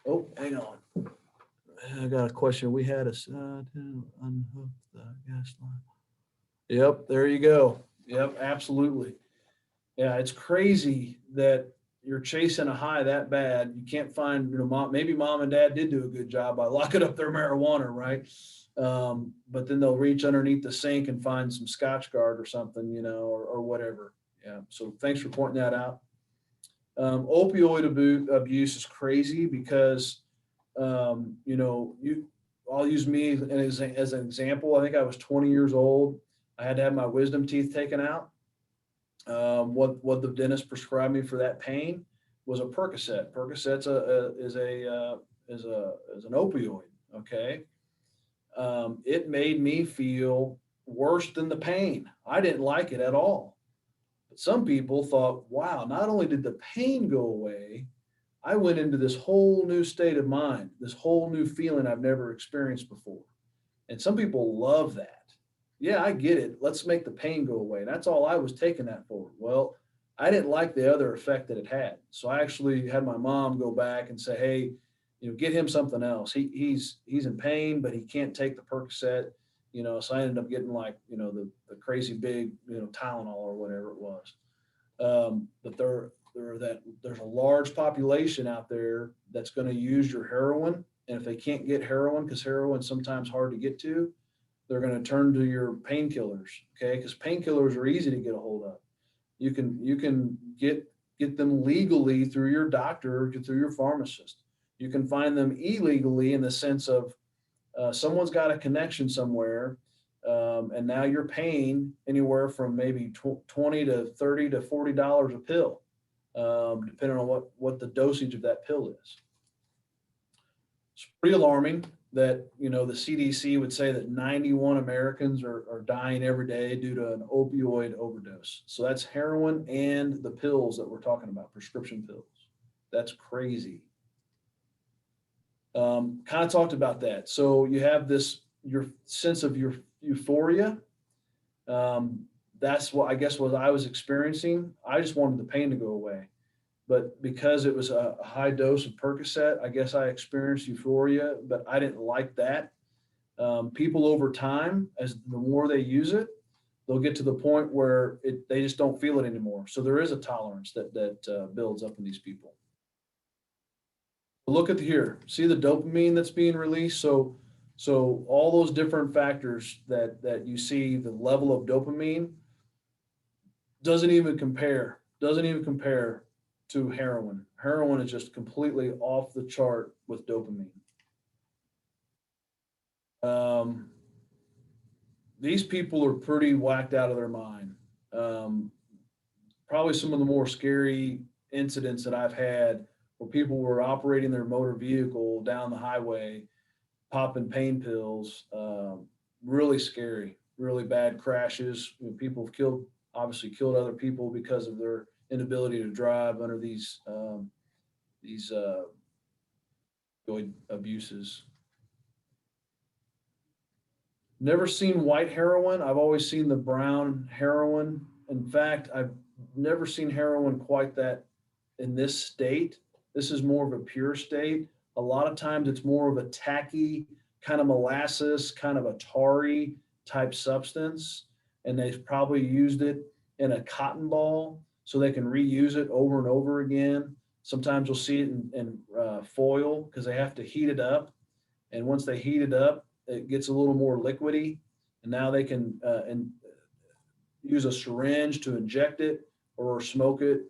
Oh, hang on. I got a question. We had to unhook the gas line. Yep, there you go. Yep, absolutely. Yeah, it's crazy that you're chasing a high that bad. You can't find, maybe mom and dad did do a good job by locking up their marijuana, right? But then they'll reach underneath the sink and find some Scotch Guard or something, or whatever. Yeah. So thanks for pointing that out. Opioid abuse is crazy because, I'll use me as an example. I think I was 20 years old. I had to have my wisdom teeth taken out. What the dentist prescribed me for that pain was a Percocet. Percocet's is an opioid. Okay. It made me feel worse than the pain. I didn't like it at all. But some people thought, wow, not only did the pain go away, I went into this whole new state of mind, this whole new feeling I've never experienced before. And some people love that. Yeah, I get it. Let's make the pain go away. That's all I was taking that for. Well, I didn't like the other effect that it had. So I actually had my mom go back and say, hey, get him something else. He's in pain, but he can't take the Percocet, so I ended up getting the crazy big, Tylenol or whatever it was. But there's a large population out there that's going to use your heroin. And if they can't get heroin, because heroin's sometimes hard to get to, they're going to turn to your painkillers. Okay. Because painkillers are easy to get a hold of. You can get them legally through your doctor, through your pharmacist. You can find them illegally in the sense of someone's got a connection somewhere, and now you're paying anywhere from maybe $20 to $30 to $40 a pill, depending on what the dosage of that pill is. It's pretty alarming that the CDC would say that 91 Americans are dying every day due to an opioid overdose. So that's heroin and the pills that we're talking about, prescription pills. That's crazy. Kind of talked about that. So you have your sense of your euphoria. That's what I was experiencing. I just wanted the pain to go away. But because it was a high dose of Percocet, I guess I experienced euphoria, but I didn't like that. People over time, as the more they use it, they'll get to the point where they just don't feel it anymore. So there is a tolerance that builds up in these people. Look at here. See the dopamine that's being released. So all those different factors that you see, the level of dopamine doesn't even compare to heroin. Heroin is just completely off the chart with dopamine. These people are pretty whacked out of their mind. Probably some of the more scary incidents that I've had where people were operating their motor vehicle down the highway, popping pain pills. Really scary, really bad crashes. People have obviously killed other people because of their inability to drive under these abuses. Never seen white heroin. I've always seen the brown heroin. In fact, I've never seen heroin quite that in this state. This is more of a pure state. A lot of times it's more of a tacky, kind of molasses, kind of a tarry type substance. And they've probably used it in a cotton ball so they can reuse it over and over again. Sometimes you'll see it in foil because they have to heat it up. And once they heat it up, it gets a little more liquidy. And now they can use a syringe to inject it or smoke it.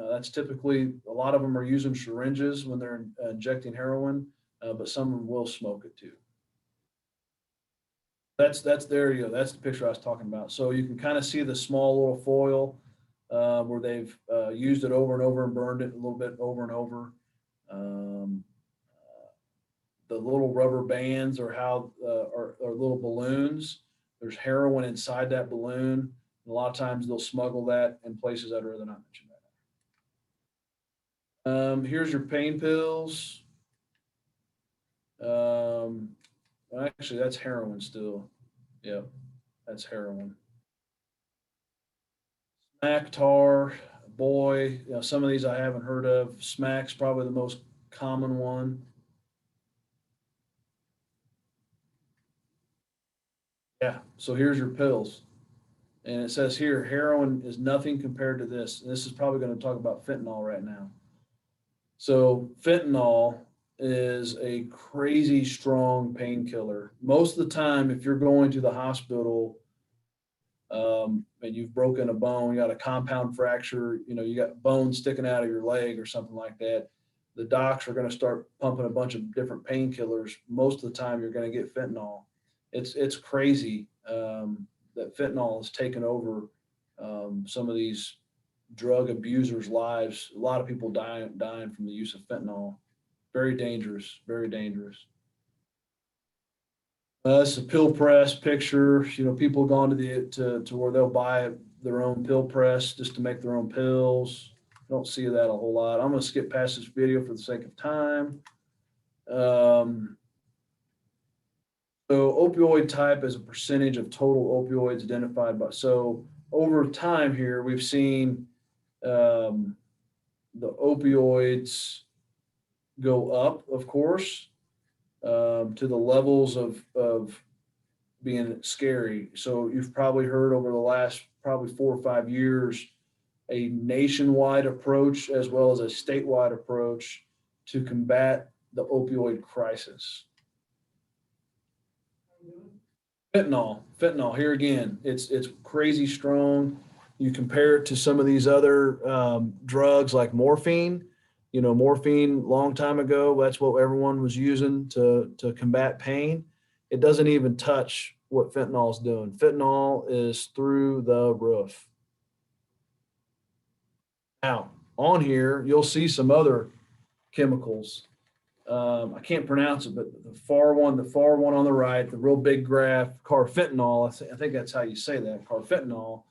That's typically, a lot of them are using syringes when they're injecting heroin, but some of them will smoke it too. That's there you go. That's the picture I was talking about. So you can kind of see the small little foil where they've used it over and over and burned it a little bit over and over. the little rubber bands or how, or little balloons. There's heroin inside that balloon. A lot of times they'll smuggle that in places I'd rather not mention that. Here's your pain pills. Actually, that's heroin still. Yep, that's heroin. Smack tar, boy, some of these I haven't heard of. Smack's probably the most common one. Yeah, so here's your pills. And it says here, heroin is nothing compared to this. And this is probably going to talk about fentanyl right now. So fentanyl is a crazy strong painkiller. Most of the time, if you're going to the hospital, and you've broken a bone, you got a compound fracture, you got bone sticking out of your leg or something like that, the docs are going to start pumping a bunch of different painkillers. Most of the time, you're going to get fentanyl. It's crazy that fentanyl has taken over some of these drug abusers' lives. A lot of people dying from the use of fentanyl. Very dangerous. Very dangerous. It's a pill press picture. People gone to where they'll buy their own pill press just to make their own pills. Don't see that a whole lot. I'm going to skip past this video for the sake of time. So opioid type is a percentage of total opioids identified by. So over time here, we've seen the opioids go up, of course, to the levels of being scary. So you've probably heard over the last probably 4 or 5 years, a nationwide approach as well as a statewide approach to combat the opioid crisis. Fentanyl here again, it's crazy strong. You compare it to some of these other drugs like morphine. Morphine long time ago, that's what everyone was using to combat pain. It doesn't even touch what fentanyl is doing. Fentanyl is through the roof. Now, on here, you'll see some other chemicals. I can't pronounce it, but the far one on the right, the real big graph, carfentanil. I think that's how you say that. Carfentanil.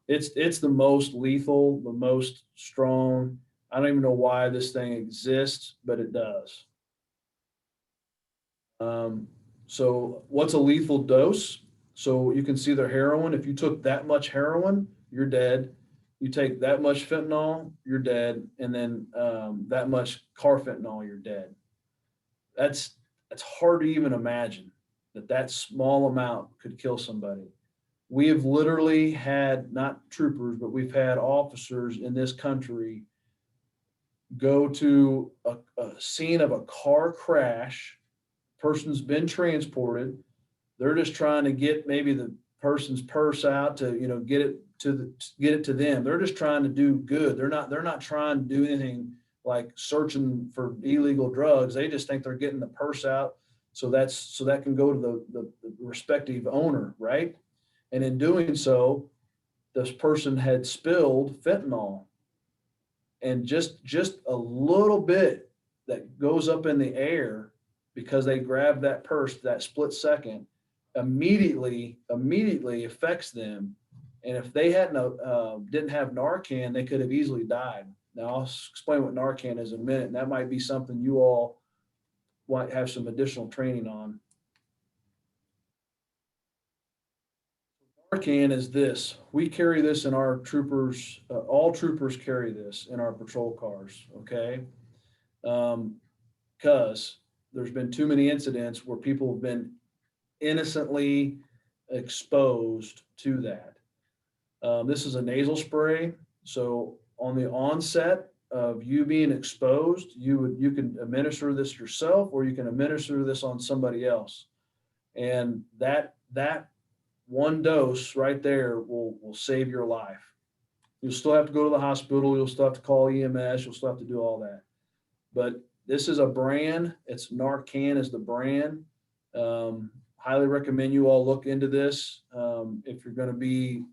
It's the most lethal, the most strong. I don't even know why this thing exists, but it does. So what's a lethal dose? So you can see their heroin. If you took that much heroin, you're dead. You take that much fentanyl, you're dead. And then that much carfentanil, you're dead. That's hard to even imagine that small amount could kill somebody. We have literally had, not troopers, but we've had officers in this country go to a scene of a car crash. Person's been transported. They're just trying to get maybe the person's purse out to, get it to them. They're just trying to do good. They're not trying to do anything like searching for illegal drugs. They just think they're getting the purse out so that can go to the respective owner, right? And in doing so, this person had spilled fentanyl, and just a little bit that goes up in the air because they grabbed that purse that split second immediately affects them. And if they didn't have Narcan, they could have easily died. Now I'll explain what Narcan is in a minute, and that might be something you all might have some additional training on. Narcan is this. We carry this in our troopers. All troopers carry this in our patrol cars. Okay, because there's been too many incidents where people have been innocently exposed to that. This is a nasal spray. So on the onset of you being exposed, you can administer this yourself, or you can administer this on somebody else. And that one dose right there will save your life. You'll still have to go to the hospital. You'll still have to call EMS. You'll still have to do all that. But this is a brand. It's Narcan is the brand. Highly recommend you all look into this if you're going to be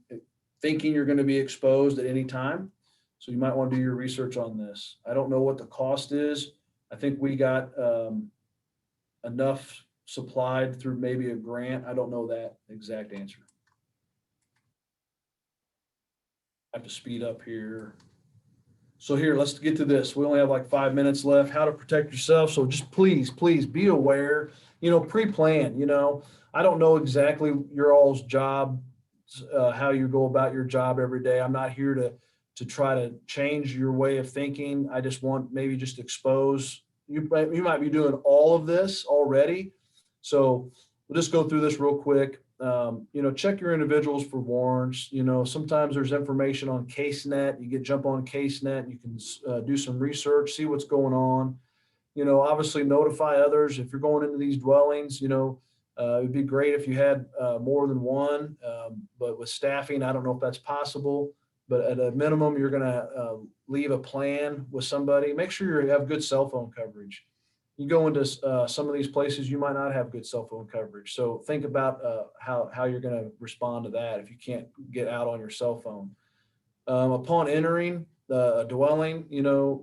thinking you're going to be exposed at any time. So you might want to do your research on this. I don't know what the cost is. I think we got enough supplied through maybe a grant? I don't know that exact answer. I have to speed up here. So here, let's get to this. We only have like 5 minutes left. How to protect yourself. So just please, please be aware, pre-plan, I don't know exactly your all's job, how you go about your job every day. I'm not here to try to change your way of thinking. I just want maybe just expose, you might be doing all of this already. So we'll just go through this real quick. Check your individuals for warrants. Sometimes there's information on CaseNet. You jump on CaseNet, you can do some research, see what's going on. Obviously notify others if you're going into these dwellings. It'd be great if you had more than one, but with staffing, I don't know if that's possible. But at a minimum, you're going to leave a plan with somebody. Make sure you have good cell phone coverage. You go into some of these places, you might not have good cell phone coverage. So think about how you're going to respond to that if you can't get out on your cell phone. Upon entering the dwelling,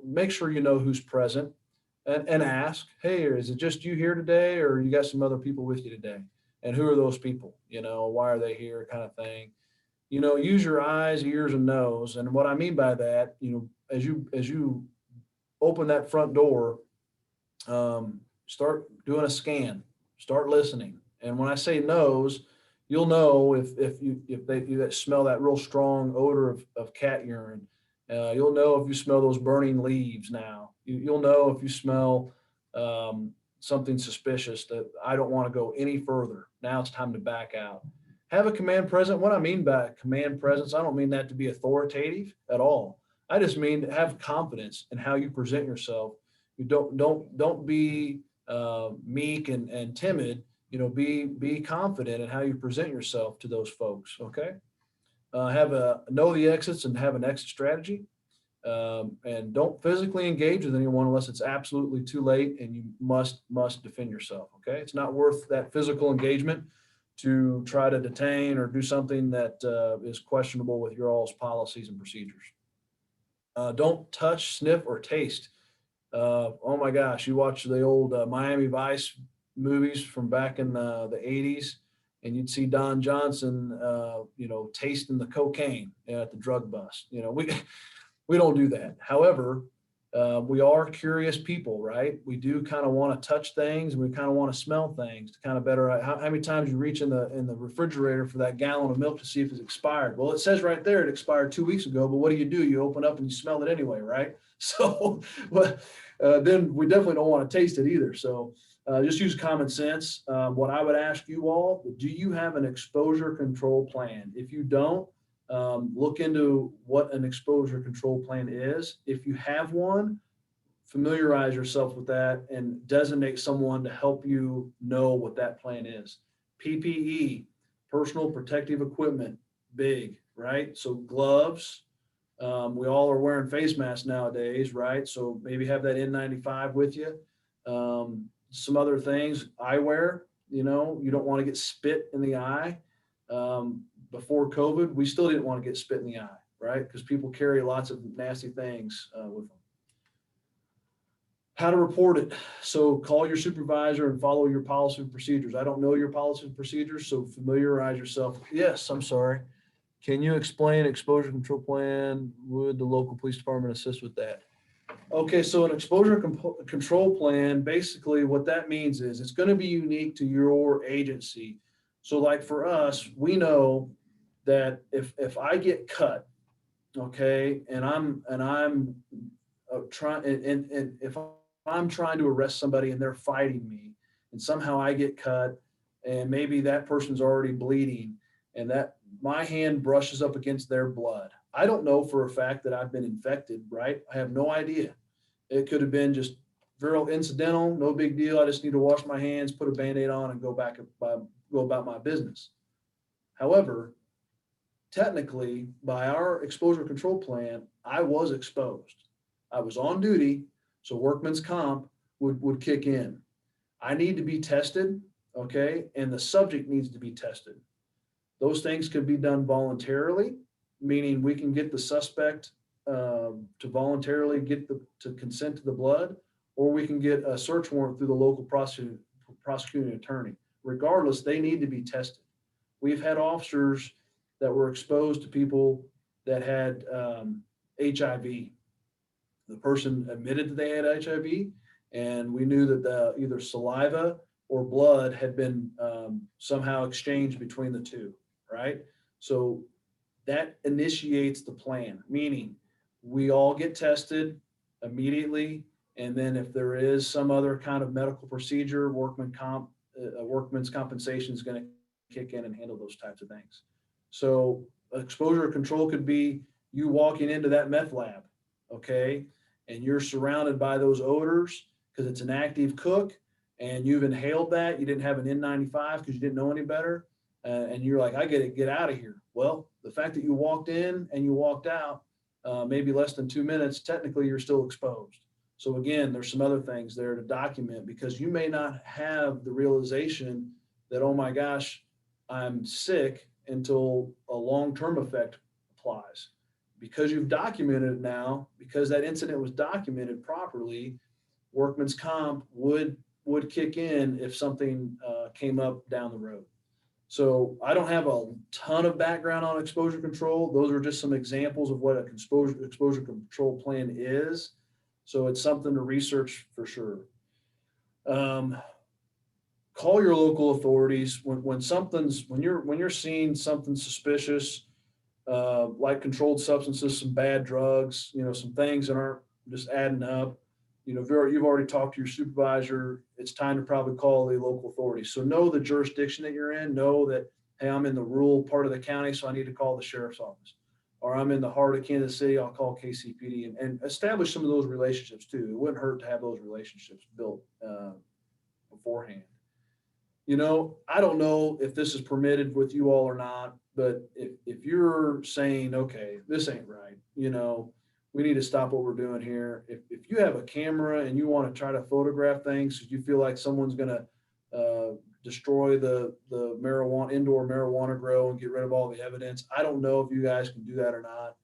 make sure you know who's present and ask, hey, is it just you here today, or you got some other people with you today? And who are those people? Why are they here, kind of thing. Use your eyes, ears, and nose. And what I mean by that, as you open that front door, start doing a scan, start listening. And when I say nose, you'll know if you smell that real strong odor of cat urine. You'll know if you smell those burning leaves now. You'll know if you smell something suspicious that I don't want to go any further. Now it's time to back out. Have a command present. What I mean by command presence, I don't mean that to be authoritative at all. I just mean to have confidence in how you present yourself. You don't be meek and timid. Be confident in how you present yourself to those folks. Okay. Know the exits and have an exit strategy. And don't physically engage with anyone unless it's absolutely too late and you must defend yourself. Okay. It's not worth that physical engagement to try to detain or do something that is questionable with your all's policies and procedures. Don't touch, sniff, or taste. Oh my gosh, you watch the old Miami Vice movies from back in the 80s, and you'd see Don Johnson, tasting the cocaine at the drug bust. We don't do that. However, we are curious people, right? We do kind of want to touch things, and we kind of want to smell things to kind of better. How many times you reach in the refrigerator for that gallon of milk to see if it's expired? Well, it says right there it expired 2 weeks ago, but what do? You open up and you smell it anyway, right? So, then we definitely don't want to taste it either. So just use common sense. What I would ask you all, do you have an exposure control plan? If you don't, look into what an exposure control plan is. If you have one, familiarize yourself with that and designate someone to help you know what that plan is. PPE, personal protective equipment, big, right? So gloves, we all are wearing face masks nowadays, right? So maybe have that N95 with you. Some other things, eyewear, you don't want to get spit in the eye. Before COVID, we still didn't want to get spit in the eye, right? Because people carry lots of nasty things with them. How to report it. So call your supervisor and follow your policy and procedures. I don't know your policy and procedures, so familiarize yourself. Yes, I'm sorry. Can you explain exposure control plan? Would the local police department assist with that? Okay, so an exposure control plan, basically what that means is it's going to be unique to your agency. So like for us, we know that if I get cut, okay, and I'm trying, and if I'm trying to arrest somebody and they're fighting me, and somehow I get cut, and maybe that person's already bleeding, and that my hand brushes up against their blood, I don't know for a fact that I've been infected, right? I have no idea. It could have been just viral incidental, no big deal. I just need to wash my hands, put a Band-Aid on, and go about my business. However, technically, by our exposure control plan, I was exposed. I was on duty, so workman's comp would kick in. I need to be tested, okay, and the subject needs to be tested. Those things could be done voluntarily, meaning we can get the suspect to voluntarily to consent to the blood, or we can get a search warrant through the local prosecuting attorney. Regardless, they need to be tested. We've had officers that were exposed to people that had HIV. The person admitted that they had HIV, and we knew that either saliva or blood had been somehow exchanged between the two, right? So that initiates the plan, meaning we all get tested immediately. And then if there is some other kind of medical procedure, workman's compensation is going to kick in and handle those types of things. So exposure control could be you walking into that meth lab, okay? And you're surrounded by those odors because it's an active cook and you've inhaled that. You didn't have an N95 because you didn't know any better. And you're like, I get out of here. Well, the fact that you walked in and you walked out, maybe less than 2 minutes, technically you're still exposed. So again, there's some other things there to document because you may not have the realization that, oh my gosh, I'm sick until a long-term effect applies. Because you've documented it now, because that incident was documented properly, workman's comp would kick in if something came up down the road. So I don't have a ton of background on exposure control. Those are just some examples of what an exposure control plan is. So it's something to research for sure. Call your local authorities when you're seeing something suspicious, like controlled substances, some bad drugs, some things that aren't just adding up. If you've already talked to your supervisor, it's time to probably call the local authorities. So know the jurisdiction that you're in. Know that, hey, I'm in the rural part of the county, so I need to call the sheriff's office. Or I'm in the heart of Kansas City, I'll call KCPD and establish some of those relationships too. It wouldn't hurt to have those relationships built beforehand. I don't know if this is permitted with you all or not, but if you're saying, okay, this ain't right, we need to stop what we're doing here. If you have a camera and you want to try to photograph things, you feel like someone's going to destroy the indoor marijuana grow and get rid of all the evidence. I don't know if you guys can do that or not,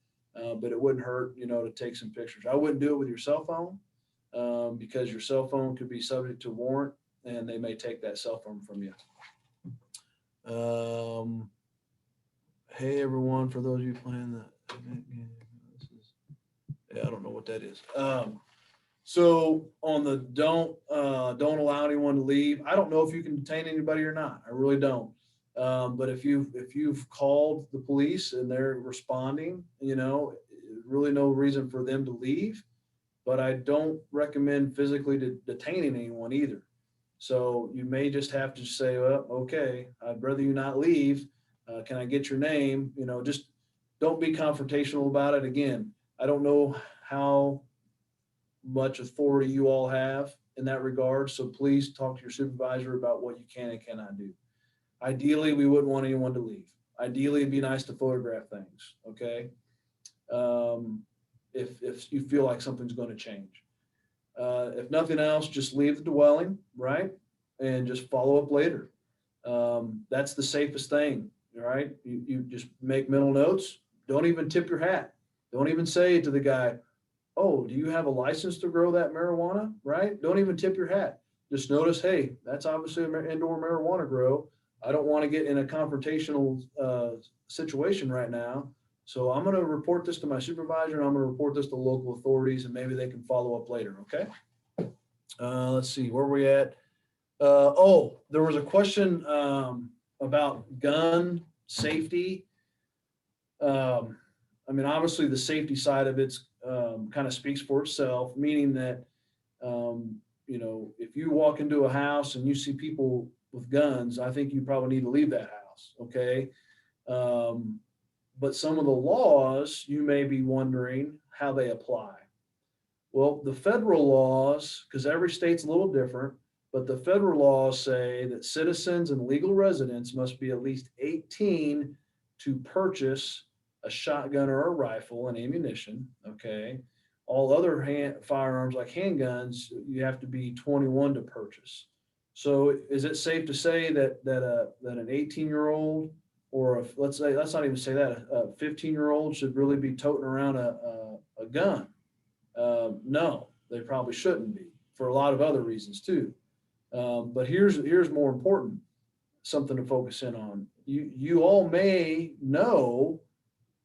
but it wouldn't hurt, to take some pictures. I wouldn't do it with your cell phone because your cell phone could be subject to warrant and they may take that cell phone from you. Hey everyone, for those of you playing the event game, I don't know what that is. So on the don't allow anyone to leave. I don't know if you can detain anybody or not. I really don't. But if you've called the police and they're responding, really no reason for them to leave. But I don't recommend physically detaining anyone either. So you may just have to say, well, okay, I'd rather you not leave. Can I get your name? Just don't be confrontational about it. Again, I don't know how much authority you all have in that regard. So please talk to your supervisor about what you can and cannot do. Ideally, we wouldn't want anyone to leave. Ideally, it'd be nice to photograph things. Okay. If you feel like something's going to change. If nothing else, just leave the dwelling, right? And just follow up later. That's the safest thing, right? You just make mental notes. Don't even tip your hat. Don't even say to the guy, oh, do you have a license to grow that marijuana, right? Don't even tip your hat. Just notice, hey, that's obviously an indoor marijuana grow. I don't want to get in a confrontational situation right now. So I'm going to report this to my supervisor and I'm going to report this to local authorities and maybe they can follow up later. Okay. Let's see, where are we at? There was a question about gun safety. Obviously the safety side of it's kind of speaks for itself, meaning that, if you walk into a house and you see people with guns, I think you probably need to leave that house. Okay. But some of the laws, you may be wondering how they apply. Well, the federal laws, because every state's a little different, but the federal laws say that citizens and legal residents must be at least 18 to purchase a shotgun or a rifle and ammunition. Okay. All other firearms like handguns, you have to be 21 to purchase. So is it safe to say that an 18-year-old or let's not even say that, a 15-year-old should really be toting around a gun? No, they probably shouldn't be for a lot of other reasons too. But here's more important, something to focus in on. You all may know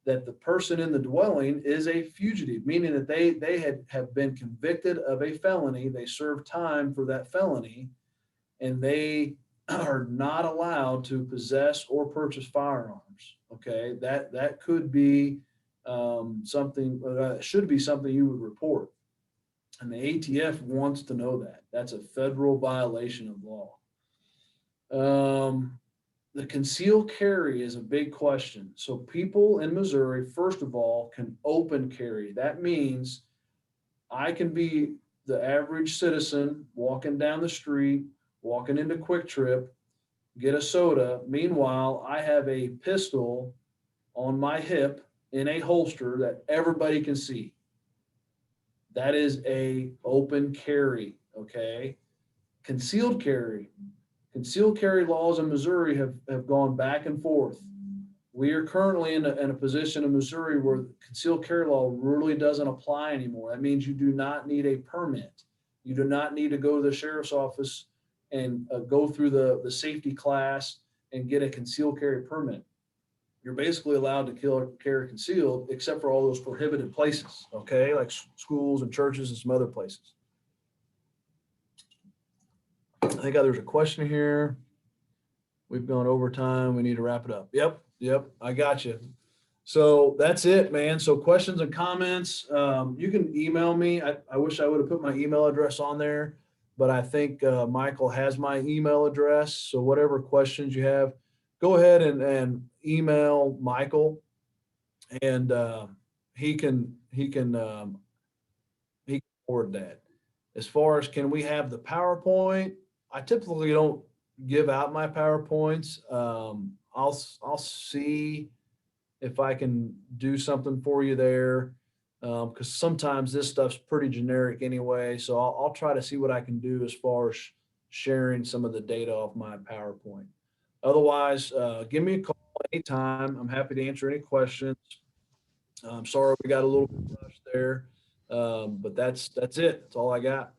that the person in the dwelling is a fugitive, meaning that they have been convicted of a felony. They served time for that felony, and they are not allowed to possess or purchase firearms. Okay, that could be something. Should be something you would report, and the ATF wants to know that. That's a federal violation of law. The concealed carry is a big question. So people in Missouri, first of all, can open carry. That means I can be the average citizen walking down the street, walking into Quick Trip, get a soda. Meanwhile, I have a pistol on my hip in a holster that everybody can see. That is a open carry, okay? Concealed carry. Concealed carry laws in Missouri have gone back and forth. We are currently in a position in Missouri where concealed carry law really doesn't apply anymore. That means you do not need a permit. You do not need to go to the sheriff's office and go through the safety class and get a concealed carry permit. You're basically allowed to carry concealed, except for all those prohibited places, okay, like schools and churches and some other places. I think there's a question here. We've gone over time. We need to wrap it up. Yep. I got you. So that's it, man. So questions and comments, you can email me. I wish I would have put my email address on there, but I think Michael has my email address. So whatever questions you have, go ahead and email Michael, and he can forward that. As far as can we have the PowerPoint, I typically don't give out my PowerPoints. I'll see if I can do something for you there, because sometimes this stuff's pretty generic anyway. So I'll try to see what I can do as far as sharing some of the data off my PowerPoint. Otherwise, give me a call anytime. I'm happy to answer any questions. I'm sorry we got a little bit rushed there, but that's it. That's all I got.